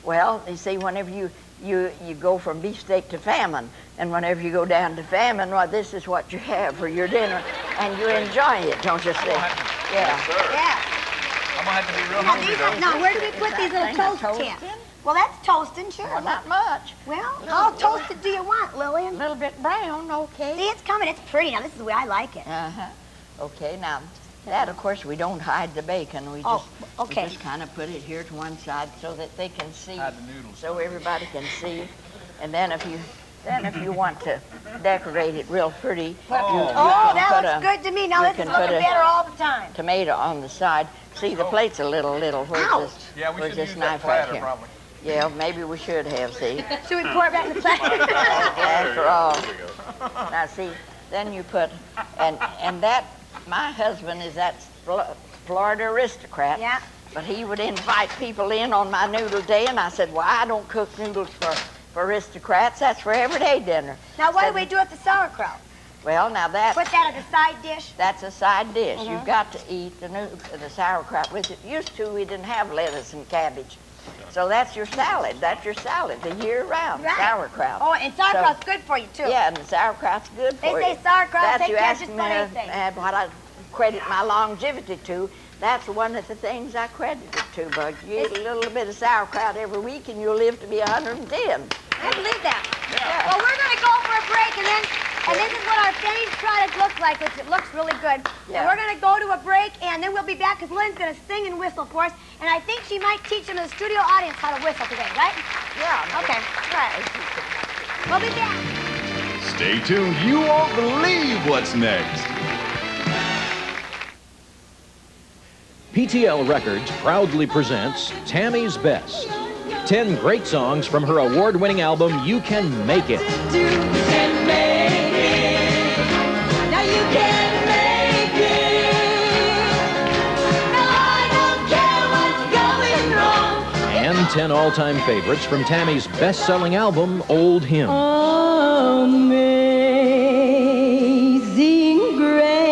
Speaker 1: Well, you see, whenever you go from beefsteak to famine, and whenever you go down to famine, well, this is what you have for your dinner, and you enjoy it, don't you see? Yeah.
Speaker 2: Yeah.
Speaker 4: I'm gonna have to be real
Speaker 2: Now,
Speaker 4: hungry
Speaker 2: these are,
Speaker 4: though.
Speaker 2: now where do we put these little
Speaker 1: Thing
Speaker 2: toast
Speaker 1: of
Speaker 2: tips?
Speaker 1: toasting?
Speaker 2: Well, that's toasting, sure.
Speaker 1: Well, not much.
Speaker 2: Well, how toasted do you want,
Speaker 1: A
Speaker 2: Lillian?
Speaker 1: little bit brown, okay.
Speaker 2: See, it's coming. It's pretty. Now, this is the way I like it.
Speaker 1: Uh-huh. Okay, now, that, of course, we don't hide the bacon. We
Speaker 2: Oh,
Speaker 1: just,
Speaker 2: okay.
Speaker 1: we just kind of put it here to one side so that they can see.
Speaker 4: Hide the noodles.
Speaker 1: So everybody can see. And then if you want to decorate it real pretty,
Speaker 2: Oh,
Speaker 1: can
Speaker 2: that
Speaker 1: put
Speaker 2: looks
Speaker 1: a
Speaker 2: good to me. Now,
Speaker 1: you
Speaker 2: this is
Speaker 1: can put
Speaker 2: looking
Speaker 1: a-
Speaker 2: better all the time.
Speaker 1: tomato on the side. See, the plate's a little. Where's
Speaker 2: Ouch.
Speaker 1: this?
Speaker 4: Yeah, we
Speaker 1: where's
Speaker 4: should
Speaker 1: this
Speaker 4: use
Speaker 1: knife
Speaker 4: that
Speaker 1: right
Speaker 4: platter
Speaker 1: here?
Speaker 4: probably.
Speaker 1: Yeah, maybe we should have, see.
Speaker 2: Should we pour it back in the platter?
Speaker 1: After all. Now, see, then you put, and that, my husband is that Florida aristocrat.
Speaker 2: Yeah.
Speaker 1: But he would invite people in on my noodle day, and I said, well, I don't cook noodles for aristocrats. That's for everyday dinner.
Speaker 2: Now, what do
Speaker 1: Said,
Speaker 2: we do with the sauerkraut?
Speaker 1: Well, now that...
Speaker 2: Put that as a side dish?
Speaker 1: That's a side dish. You've got to eat the sauerkraut with it. Used to, we didn't have lettuce and cabbage. So that's your salad. That's your salad the year round, sauerkraut.
Speaker 2: Oh, and sauerkraut's good for you, too.
Speaker 1: Yeah, and the sauerkraut's good for you.
Speaker 2: They say sauerkraut, they
Speaker 1: you
Speaker 2: can't
Speaker 1: asked
Speaker 2: just
Speaker 1: me
Speaker 2: about anything.
Speaker 1: what I credit my longevity to. That's one of the things I credit it to, Bud. You eat a little bit of sauerkraut every week and you'll live to be 110.
Speaker 2: I believe that.
Speaker 1: Yeah.
Speaker 2: Well, we're going to go for a break, and this is what our finished product looks like, which it looks really good.
Speaker 1: Yeah.
Speaker 2: And we're going to go to a break, and then we'll be back because Lynn's going to sing and whistle for us. And I think she might teach them in the studio audience how to whistle today, right?
Speaker 1: Yeah.
Speaker 2: Okay. All right. We'll be back.
Speaker 9: Stay tuned. You won't believe what's next.
Speaker 10: PTL Records proudly presents Tammy's Best. 10 great songs from her award-winning album, You Can Make It.
Speaker 6: You can make it. Now you can make it. No, I don't care what's going wrong.
Speaker 10: And 10 all-time favorites from Tammy's best-selling album, Old Hymn.
Speaker 6: Amazing grace.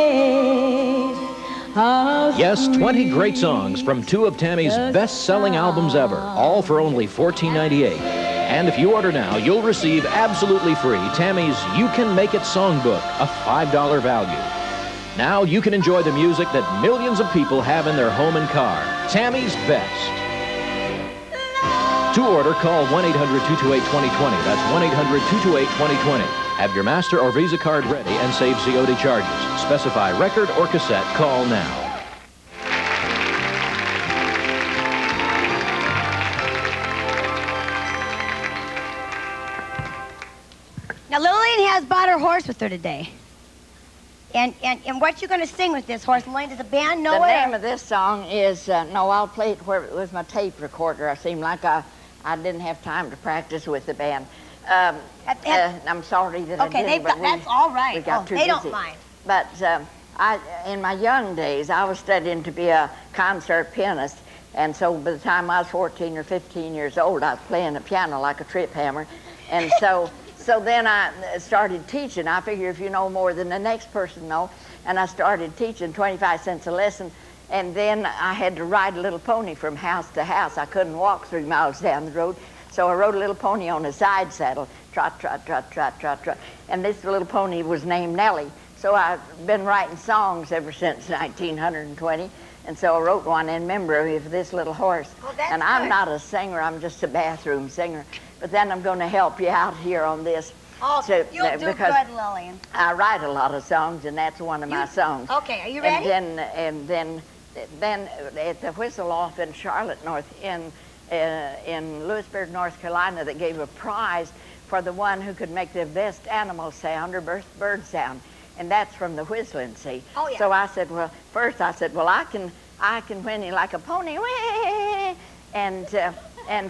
Speaker 10: Yes, 20 great songs from 2 of Tammy's best-selling albums ever, all for only $14.98. And if you order now, you'll receive absolutely free Tammy's You Can Make It songbook, a $5 value. Now you can enjoy the music that millions of people have in their home and car. Tammy's Best. To order, call 1-800-228-2020. That's 1-800-228-2020. Have your Master or Visa card ready and save COD charges. Specify record or cassette. Call now.
Speaker 2: Now, Lillian has bought her horse with her today. And what you going to sing with this horse, Lillian? Does the band know
Speaker 1: The
Speaker 2: it?
Speaker 1: name of this song is, no, I'll play it with my tape recorder. I seem like I didn't have time to practice with the band. I'm sorry that I didn't.
Speaker 2: Okay, that's all right.
Speaker 1: We got too
Speaker 2: they
Speaker 1: busy.
Speaker 2: don't mind.
Speaker 1: But in my young days, I was studying to be a concert pianist. And so by the time I was 14 or 15 years old, I was playing the piano like a trip hammer. And so then I started teaching. I figure if you know more than the next person know. And I started teaching 25 cents a lesson. And then I had to ride a little pony from house to house. I couldn't walk 3 miles down the road. So I rode a little pony on a side saddle, trot, trot, trot, trot, trot, trot. And this little pony was named Nellie. So I've been writing songs ever since 1920. And so I wrote one in memory of this little horse.
Speaker 2: Oh, that's
Speaker 1: and I'm
Speaker 2: good.
Speaker 1: not a singer, I'm just a bathroom singer. But then I'm going to help you out here on this.
Speaker 2: Oh, you'll do
Speaker 1: because
Speaker 2: good, Lillian.
Speaker 1: I write a lot of songs, and that's one of my songs.
Speaker 2: Okay, are you ready?
Speaker 1: And then at the Whistle Off in Charlotte, in Lewisburg, North Carolina, that gave a prize for the one who could make the best animal sound or bird sound, and that's from the whistling, see.
Speaker 2: Oh, yeah.
Speaker 1: So I said, well, I can whinny like a pony, and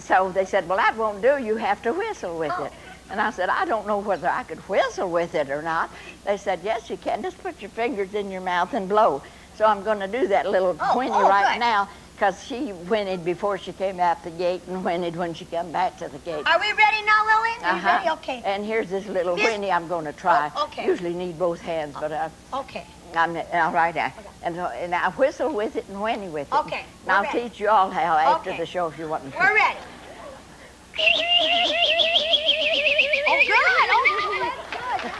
Speaker 1: so they said, well, that won't do. You have to whistle with it. And I said, I don't know whether I could whistle with it or not. They said, yes, you can. Just put your fingers in your mouth and blow. So I'm going to do that little whinny right now, because she whinnied before she came out the gate and whinnied when she came back to the gate.
Speaker 2: Are we ready now, Lillian? Are you ready? Okay.
Speaker 1: And here's this little whinny I'm going to try.
Speaker 2: Oh, okay.
Speaker 1: Usually need both hands, but
Speaker 2: okay.
Speaker 1: I'm all right now. And I whistle with it and whinny with it.
Speaker 2: Okay.
Speaker 1: And I'll
Speaker 2: ready.
Speaker 1: teach you all how after
Speaker 2: Okay.
Speaker 1: the show if you want to.
Speaker 2: We're ready. Oh, good. Oh, that's good.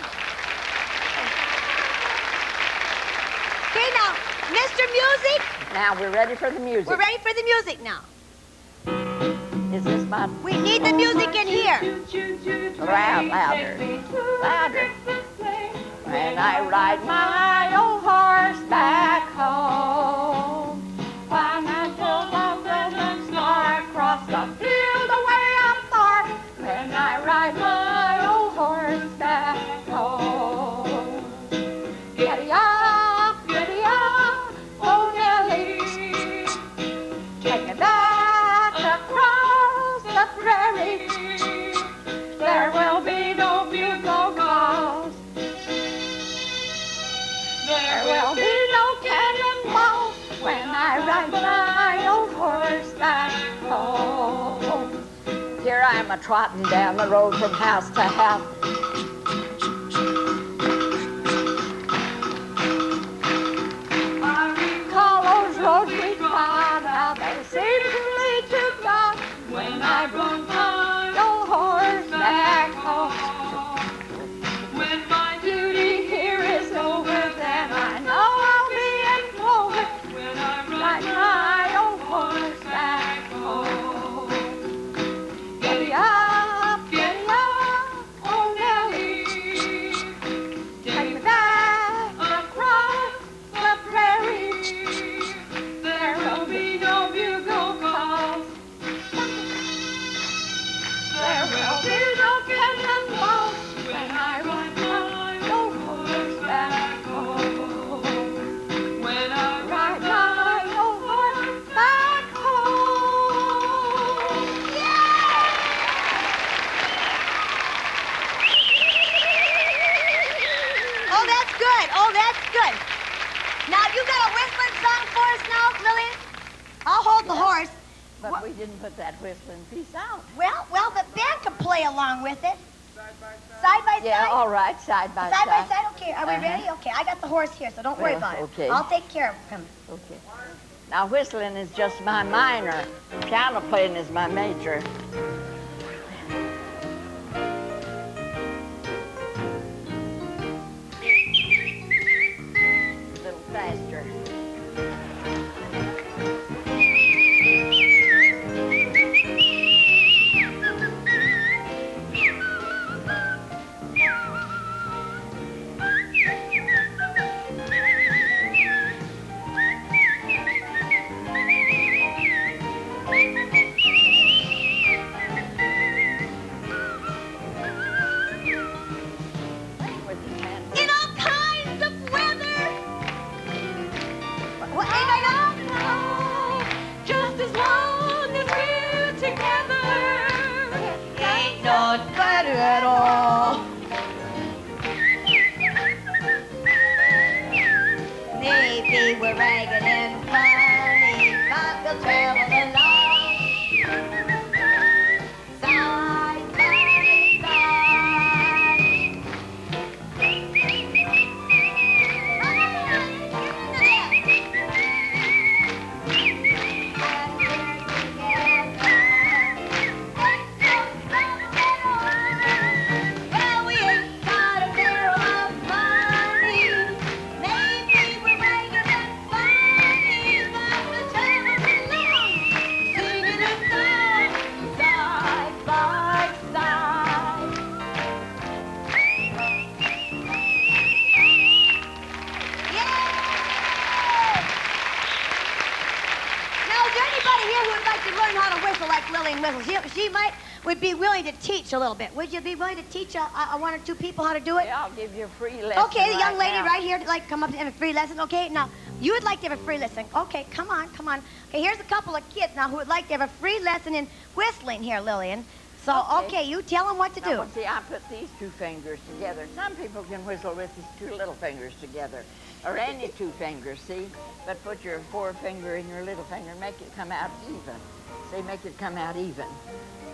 Speaker 2: Okay, now, Mr. Music.
Speaker 1: Now we're ready for the music.
Speaker 2: We're ready for the music now.
Speaker 1: Is this my...
Speaker 2: We need the music in here.
Speaker 1: Louder. Louder. When I ride my old horse back home, when I pull the ribbon star across the field away up far, when I ride my old horse back home. Giddy-up, giddy-up, oh Nellie, take me back across the prairie. There will be no bugle calls. There will be no cannonballs when I ride my old horse back home. Here I am a-trotting down the road from house to house.
Speaker 2: whistling song for us now, Lillian? I'll hold the horse.
Speaker 1: But we didn't put that whistling piece out.
Speaker 2: Well, the band can play along with it. Side by side?
Speaker 1: Yeah, all right, side by side.
Speaker 2: Side by side, okay. Are we ready? Okay, I got the horse here, so don't worry about it.
Speaker 1: Okay.
Speaker 2: I'll take care of him.
Speaker 1: Okay. Now, whistling is just my minor. Piano playing is my major. A little faster.
Speaker 2: In all kinds of weather. What ain't I know?
Speaker 5: Just as long as we're together.
Speaker 2: Ain't no better at all. Maybe we're ragged and funny, but we'll travel along. Side by well, we ain't got a barrel of money. Maybe we're ragged and funny, but we'll travel along, singing a song, side by side. Yay! Now, is there anybody here who would like to learn how to whistle like Lillian whistles? She would be willing to teach a little bit. Would you be willing to teach one or two people how to do it?
Speaker 1: Yeah, I'll give you a free lesson.
Speaker 2: Okay, the young lady
Speaker 1: now.
Speaker 2: right here would like to come up and have a free lesson. Okay, now, you would like to have a free lesson. Okay, come on. Okay, here's a couple of kids now who would like to have a free lesson in whistling here, Lillian. So, okay, you tell them what to do.
Speaker 1: Now, see, I put these two fingers together. Some people can whistle with these two little fingers together, or any two fingers, see? But put your forefinger and your little finger and make it come out even. See, make it come out even.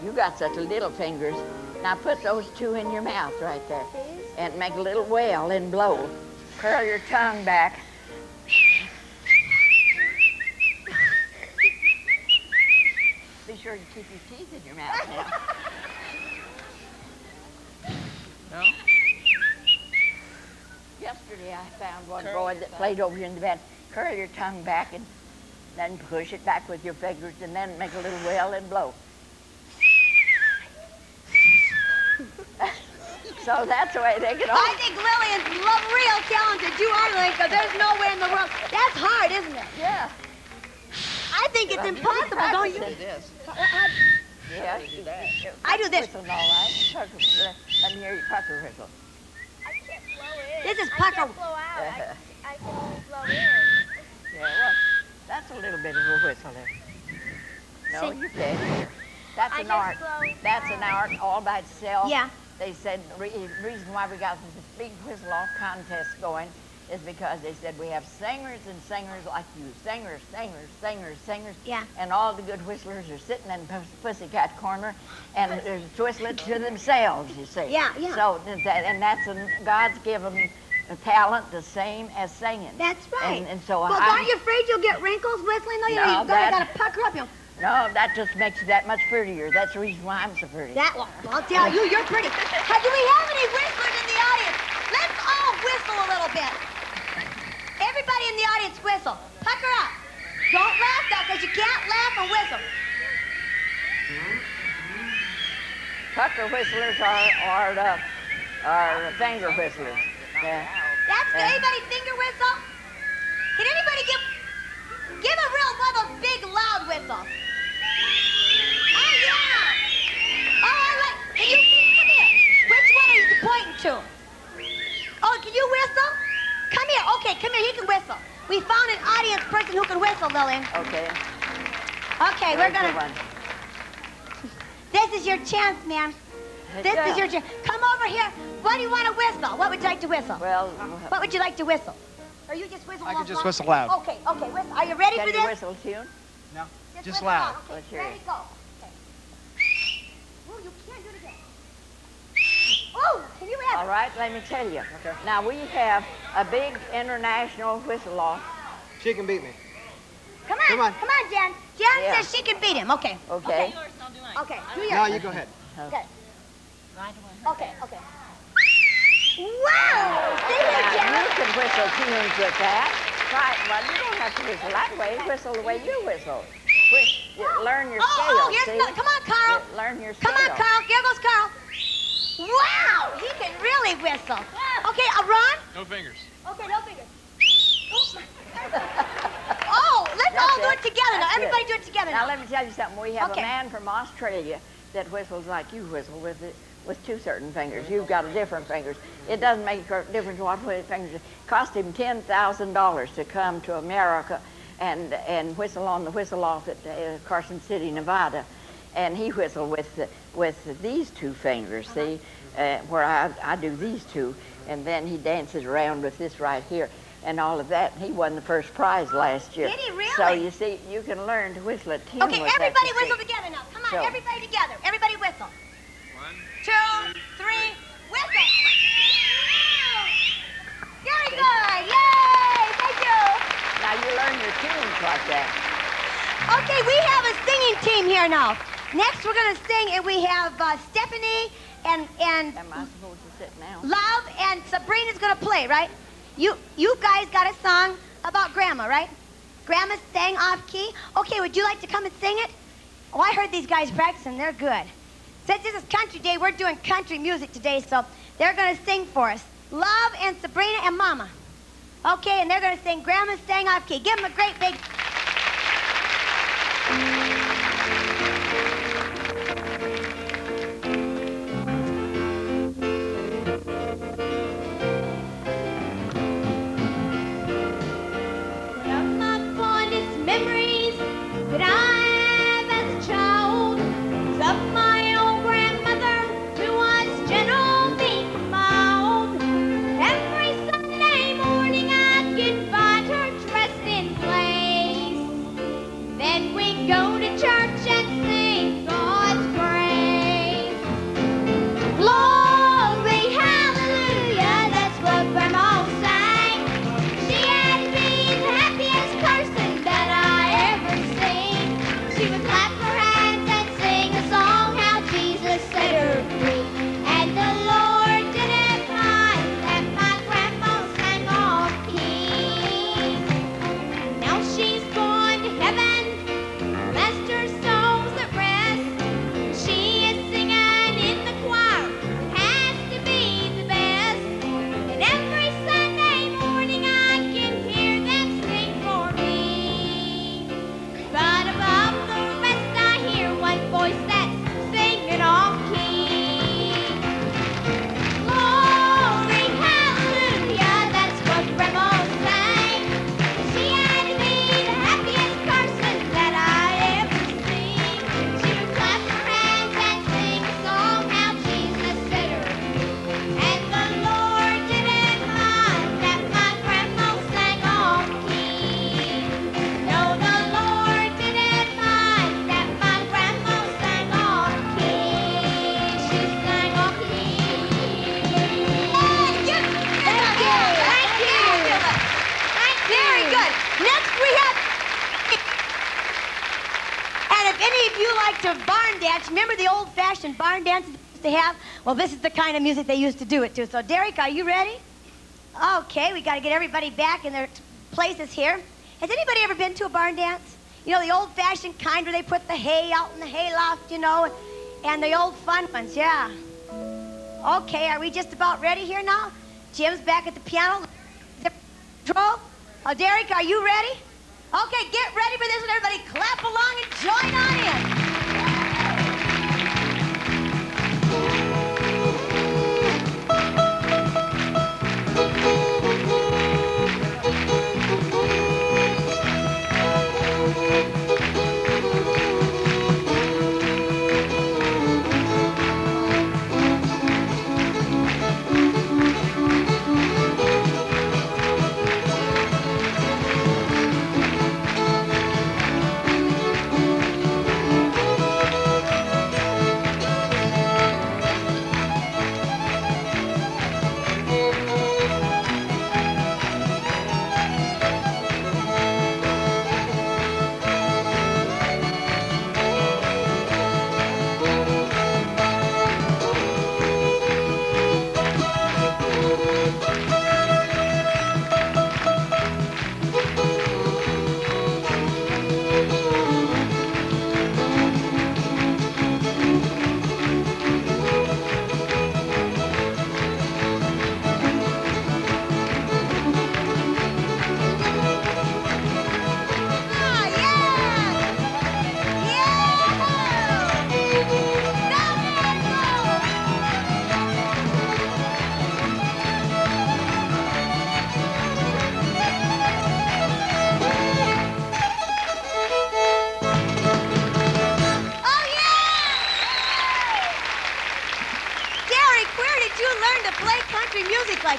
Speaker 1: You got such little fingers. Now put those two in your mouth right there. And make a little wail and blow. Curl your tongue back. Be sure you keep your teeth in your mouth now. No? Yesterday I found one boy that played over here in the bed. Curl your tongue back and then push it back with your fingers and then make a little wail and blow. So that's the way they get on.
Speaker 2: I think Lillian's real talented. You are, Lillian, because there's no way in the world. That's hard, isn't it?
Speaker 1: Yeah.
Speaker 2: I think it's impossible, don't you?
Speaker 1: Yeah.
Speaker 2: I do this.
Speaker 1: Whistle, all right. Let me hear you pucker whistle.
Speaker 11: I can't blow in.
Speaker 2: This is pucker.
Speaker 11: I can't blow out. I can only blow in.
Speaker 1: Yeah, well, that's a little bit of a whistle there. No, you can't. That's an art. That's an art all by itself.
Speaker 2: Yeah.
Speaker 1: They said the reason why we got this big whistle-off contest going is because they said we have singers and singers like you. Singers.
Speaker 2: Yeah.
Speaker 1: And all the good whistlers are sitting in Pussycat Corner and they're whistling to themselves, you see.
Speaker 2: Yeah.
Speaker 1: So, that's God's given a talent the same as singing.
Speaker 2: That's right.
Speaker 1: And so
Speaker 2: well, aren't you afraid you'll get wrinkles whistling? No, you've got to pucker up.
Speaker 1: No, that just makes you that much prettier. That's the reason why I'm so pretty.
Speaker 2: I'll tell you, you're pretty. Do we have any whistlers in the audience? Let's all whistle a little bit. Everybody in the audience whistle. Pucker up. Don't laugh, though, because you can't laugh and whistle.
Speaker 1: Pucker whistlers are finger whistlers. Yeah.
Speaker 2: That's good. Anybody finger whistle? Can anybody give a real one of those big loud whistles? Oh, yeah. Oh, all right. Can you come here? Which one are you pointing to? Oh, can you whistle? Come here. Okay, come here. He can whistle. We found an audience person who can whistle, Lillian.
Speaker 1: Okay.
Speaker 2: Okay, we're going to... This is your chance, ma'am. This is your chance. Come over here. What do you want to whistle? What would you like to whistle?
Speaker 1: Well...
Speaker 2: What would you like to whistle? Or you just whistle
Speaker 12: I
Speaker 2: along?
Speaker 12: can just whistle loud.
Speaker 2: Okay, whistle. Are you ready
Speaker 1: Can
Speaker 2: for
Speaker 1: you
Speaker 2: this?
Speaker 1: whistle tune?
Speaker 12: No, just
Speaker 2: whistle
Speaker 12: loud.
Speaker 2: Okay,
Speaker 1: Let's hear
Speaker 2: ready,
Speaker 1: it.
Speaker 2: go. Okay. Ooh, you can't do it again. Ooh, can you have
Speaker 1: All right, let me tell you.
Speaker 12: Okay.
Speaker 1: Now, we have a big international whistle-off.
Speaker 12: She can beat me.
Speaker 2: Come on, Jen. Jen
Speaker 1: Yeah.
Speaker 2: says she can beat him. Okay.
Speaker 1: Okay.
Speaker 2: Okay, do yours.
Speaker 12: No, you go ahead.
Speaker 2: Okay. Okay. Wow! See here,
Speaker 1: Now,
Speaker 2: Jen.
Speaker 1: you can whistle tunes with that. Try it. Well, you don't have to whistle that way. Whistle the way you whistle. Learn your scale,
Speaker 2: here's
Speaker 1: see?
Speaker 2: another. Come on, Carl.
Speaker 1: Learn your scale.
Speaker 2: Come on, Carl. Here goes Carl. Wow! He can really whistle. Okay, Ron?
Speaker 4: No fingers.
Speaker 2: Okay, no fingers. Oh, let's all do it together now.
Speaker 1: That's
Speaker 2: Everybody
Speaker 1: it.
Speaker 2: do it together
Speaker 1: Now,
Speaker 2: now.
Speaker 1: let me tell you something. We have
Speaker 2: Okay.
Speaker 1: a man from Australia that whistles like you whistle with two certain fingers. You've got a different fingers. It doesn't make a difference what fingers. It cost him $10,000 to come to America and whistle on the whistle-off at Carson City, Nevada. And he whistled with these two fingers, see, where I do these two, and then he dances around with this right here. And all of that. He won the first prize last year.
Speaker 2: Did he really?
Speaker 1: So you see, you can learn to whistle a tune.
Speaker 2: Okay,
Speaker 1: with that,
Speaker 2: everybody
Speaker 1: you
Speaker 2: whistle
Speaker 1: see.
Speaker 2: together now. Come on,
Speaker 1: So-
Speaker 2: everybody together. Everybody whistle.
Speaker 4: 1,
Speaker 2: 2, 3, whistle. Very good. Yay! Thank you.
Speaker 1: Now you learn your tunes like that.
Speaker 2: Okay, we have a singing team here now. Next, we're going to sing, and we have Stephanie and
Speaker 1: Am I supposed to sit now?
Speaker 2: Love, and Sabrina's going to play, right? You guys got a song about Grandma, right? Grandma sang off key. Okay, would you like to come and sing it? Oh, I heard these guys practicing. They're good. Since this is Country Day, we're doing country music today, so they're going to sing for us. Love and Sabrina and Mama. Okay, and they're going to sing Grandma Sang Off Key. Give them a great big...
Speaker 13: One of my fondest memories that I have as a child is of my old grandmother who was gentle, meek, and mild. Every Sunday morning I'd get find her dressed in place. Then we'd go to church and sing God's praise. Glory, hallelujah, that's what Grandma sang. She had to be the happiest person that I ever seen. She would clap her hands and sing a song how Jesus set her free. And the Lord didn't mind that my grandma sang off key. Now she's gone to heaven, rest her soul's at rest. She is singing in the choir, has to be the best. And every Sunday morning I can hear them sing for me. But above the rest I hear one voice that's singing off key. Glory, hallelujah, that's what Grandma sang. She had to be the happiest person that I ever seen. She would clap her hands and sing a song how Jesus set her free. And the Lord didn't mind that my grandma sang off key. No, the Lord didn't mind that my grandma sang off key. She sang off key.
Speaker 2: Thank you. Very good. Next we have... And if any of you like to barn dance, remember the old-fashioned barn dances they used to have? Well, this is the kind of music they used to do it to. So, Derek, are you ready? Okay, we got to get everybody back in their places here. Has anybody ever been to a barn dance? You know, the old-fashioned kind where they put the hay out in the hayloft, you know, and the old fun ones, yeah. Okay, are we just about ready here now? Jim's back at the piano. Control. Oh, Derek, are you ready? Okay, get ready for this one. Everybody clap along and join on in.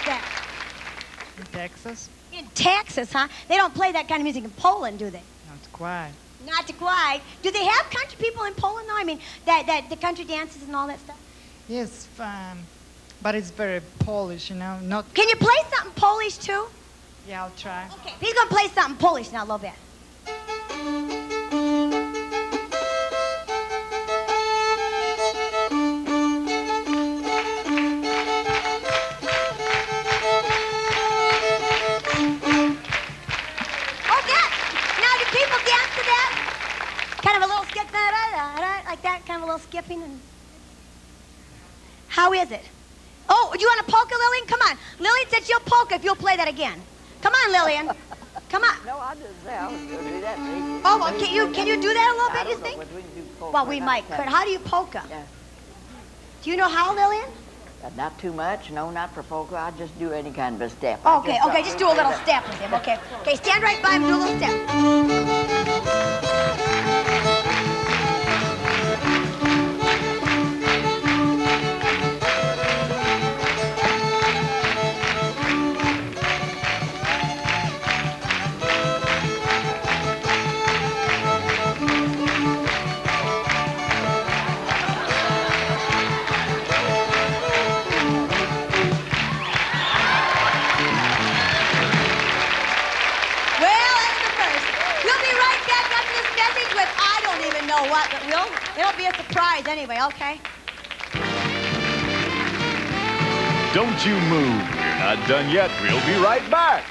Speaker 2: like that?
Speaker 14: In Texas?
Speaker 2: In Texas, huh? They don't play that kind of music in Poland, do they?
Speaker 14: Not quite.
Speaker 2: Not quite. Do they have country people in Poland, though? I mean, the country dances and all that stuff?
Speaker 14: Yes, but it's very Polish, you know. Not.
Speaker 2: Can you play something Polish, too?
Speaker 14: Yeah, I'll try.
Speaker 2: Okay, he's going to play something Polish now a little bit. Like that, kind of a little skipping. And how is it? Oh, do you want a polka, Lillian? Come on. Lillian said she'll polka if you'll play that again. Come on, Lillian. Come on.
Speaker 1: No, I didn't say I was going to do that.
Speaker 2: Oh, well, can you do that a little bit, you think?
Speaker 1: We can do polka.
Speaker 2: Well, we might. How do you polka?
Speaker 1: Yeah.
Speaker 2: Do you know how, Lillian?
Speaker 1: Not too much. No, not for polka. I just do any kind of a step.
Speaker 2: Okay, just do a little step with him. Okay, stand right by him and do a little step. But it'll be a surprise anyway, okay?
Speaker 9: Don't you move. You're not done yet. We'll be right back.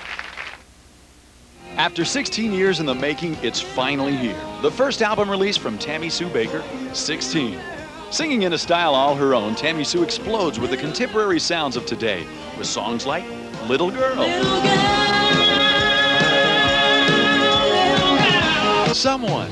Speaker 9: After 16 years in the making, it's finally here. The first album release from Tammy Sue Bakker, 16. Singing in a style all her own, Tammy Sue explodes with the contemporary sounds of today, with songs like Little Girl.
Speaker 6: Little girl, little girl.
Speaker 9: Someone.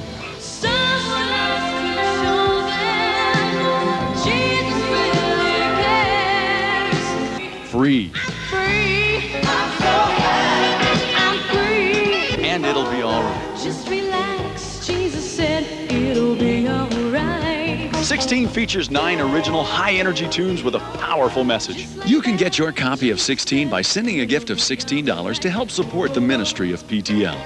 Speaker 9: Free.
Speaker 6: Free. I'm so happy. I'm free.
Speaker 9: And it'll be all right.
Speaker 5: Just relax. Jesus said it'll be all right.
Speaker 9: 16 features 9 original high-energy tunes with a powerful message. You can get your copy of 16 by sending a gift of $16 to help support the ministry of PTL.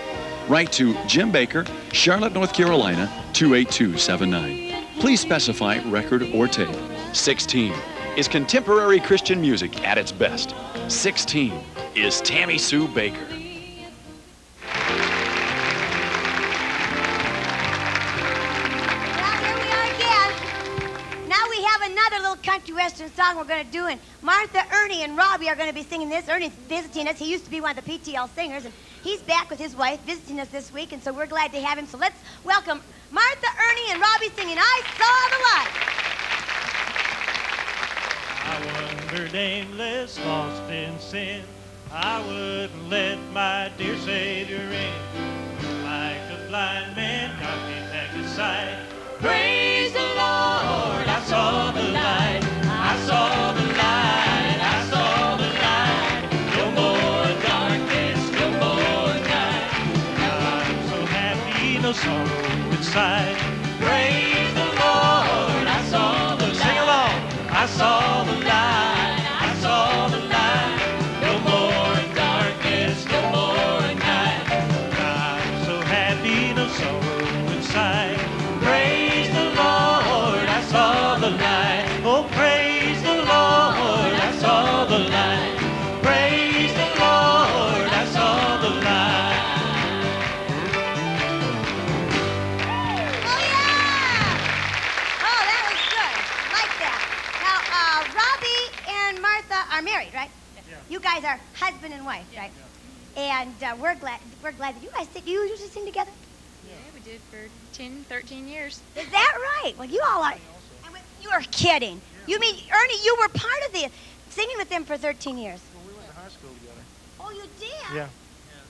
Speaker 9: Write to Jim Bakker, Charlotte, North Carolina, 28279. Please specify record or tape. 16 is contemporary Christian music at its best. 16 is Tammy Sue Bakker.
Speaker 2: Well, here we are again. Now we have another little country western song we're going to do, and Martha, Ernie, and Robbie are going to be singing this. Ernie's visiting us. He used to be one of the PTL singers, and he's back with his wife visiting us this week, and so we're glad to have him. So let's welcome Martha, Ernie, and Robbie singing I Saw the Light.
Speaker 15: I wandered aimless, lost in sin. I wouldn't let my dear Savior in. Like a blind man, God gave back his sight. Praise the Lord, I saw the light. I saw the light, I saw the light. No more darkness, no more night. I'm so happy, no sorrow inside. Praise the Lord, I saw the light. Sing along. I saw the light, I saw the light. No more darkness, no more night. I'm so happy, no sorrow inside. Praise the Lord, I saw the light. Oh, praise the Lord, I saw the light. Praise the Lord, I saw the light.
Speaker 2: Oh, yeah! Oh, that was good. Like that. Now, Robbie and Martha are married, right? Yeah. You guys are husband and wife, right? Yeah. And we're glad that you guys sing. Do you usually sing together?
Speaker 8: Yeah, we did for 10, 13 years.
Speaker 2: Is that right? Well, you all are. You are kidding. Yeah. You mean, Ernie, you were part of the singing with them for 13 years?
Speaker 16: Well, we went to high school together.
Speaker 2: Oh, you did?
Speaker 16: Yeah.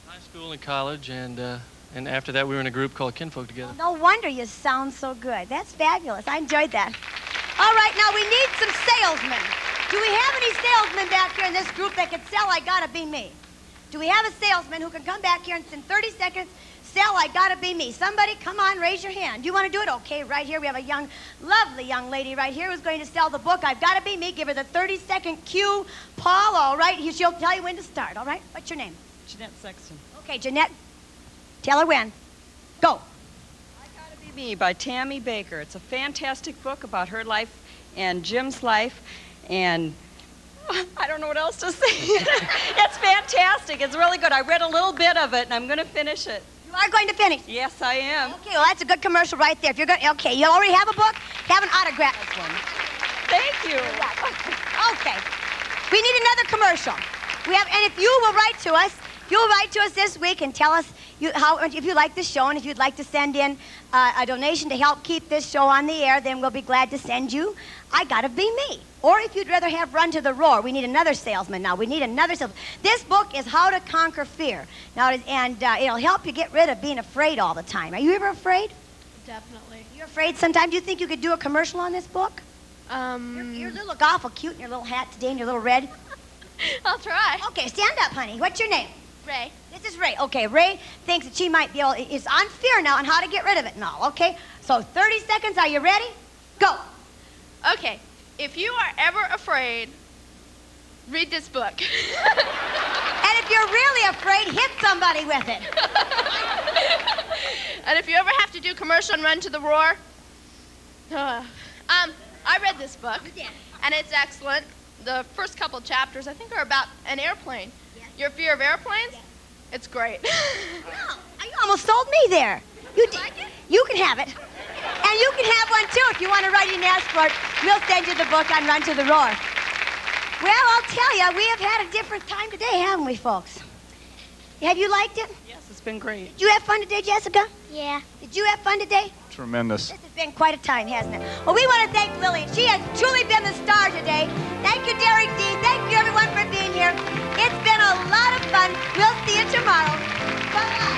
Speaker 17: High school and college, and after that we were in a group called Kinfolk together.
Speaker 2: No wonder you sound so good. That's fabulous. I enjoyed that. All right, now we need some salesmen. Do we have any salesmen back here in this group that could sell I Gotta Be Me? Do we have a salesman who can come back here and in 30 seconds sell I Gotta Be Me. Somebody, come on, raise your hand. You want to do it? Okay, right here we have a lovely young lady right here who's going to sell the book I've Gotta Be Me. Give her the 30-second cue. Paul, all right, she'll tell you when to start, all right? What's your name?
Speaker 16: Jeanette Sexton.
Speaker 2: Okay, Jeanette, tell her when. Go.
Speaker 16: I Gotta Be Me by Tammy Bakker. It's a fantastic book about her life and Jim's life, and I don't know what else to say. It's fantastic. It's really good. I read a little bit of it, and I'm going to finish it.
Speaker 2: You are going to finish?
Speaker 16: Yes, I am.
Speaker 2: Okay, well, that's a good commercial right there. If you're going, okay, you already have a book. Have an autograph.
Speaker 16: Thank you.
Speaker 2: Okay. We need another commercial. And if you will write to us, this week and tell us if you like the show, and if you'd like to send in a donation to help keep this show on the air, then we'll be glad to send you I Gotta Be Me. Or if you'd rather have Run to the Roar, we need another salesman now. We need another salesman. This book is How to Conquer Fear. Now, it'll help you get rid of being afraid all the time. Are you ever afraid?
Speaker 11: Definitely.
Speaker 2: You're afraid sometimes? Do you think you could do a commercial on this book? You look awful cute in your little hat today and your little red.
Speaker 11: I'll try.
Speaker 2: Okay, stand up, honey. What's your name?
Speaker 11: Ray.
Speaker 2: This is Ray. Okay, Ray thinks that she might be able, it's on fear now and how to get rid of it and all, okay? So 30 seconds, are you ready? Go.
Speaker 11: Okay, if you are ever afraid, read this book.
Speaker 2: And if you're really afraid, hit somebody with it.
Speaker 11: And if you ever have to do commercial and Run to the Roar, I read this book, and it's excellent. The first couple chapters, I think, are about an airplane. Your fear of airplanes? It's great.
Speaker 2: Oh, you almost sold me there. You like it? You can have it. And you can have one, too, if you want to write in and ask for it. We'll send you the book on Run to the Roar. Well, I'll tell you, we have had a different time today, haven't we, folks? Have you liked it?
Speaker 16: Yes, it's been great.
Speaker 2: Did you have fun today, Jessica?
Speaker 11: Yeah.
Speaker 2: Did you have fun today?
Speaker 18: Tremendous.
Speaker 2: This has been quite a time, hasn't it? Well, we want to thank Lillian. She has truly been the star today. Thank you, Derek D. Thank you, everyone, for being here. It's been a lot of fun. We'll see you tomorrow. Bye-bye.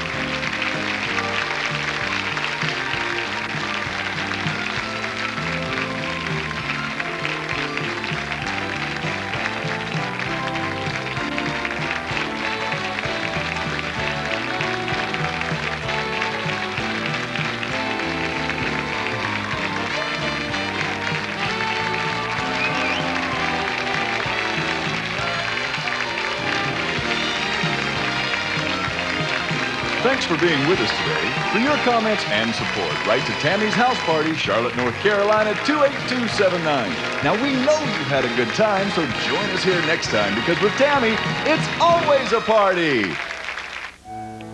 Speaker 9: Thanks for being with us today. For your comments and support, write to Tammy's House Party, Charlotte, North Carolina, 28279. Now, we know you've had a good time, so join us here next time, because with Tammy, it's always a party.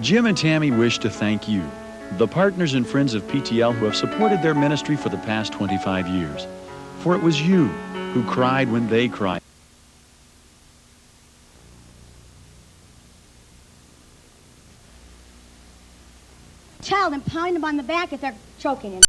Speaker 9: Jim and Tammy wish to thank you, the partners and friends of PTL who have supported their ministry for the past 25 years. For it was you who cried when they cried.
Speaker 2: Child and pound them on the back if they're choking him.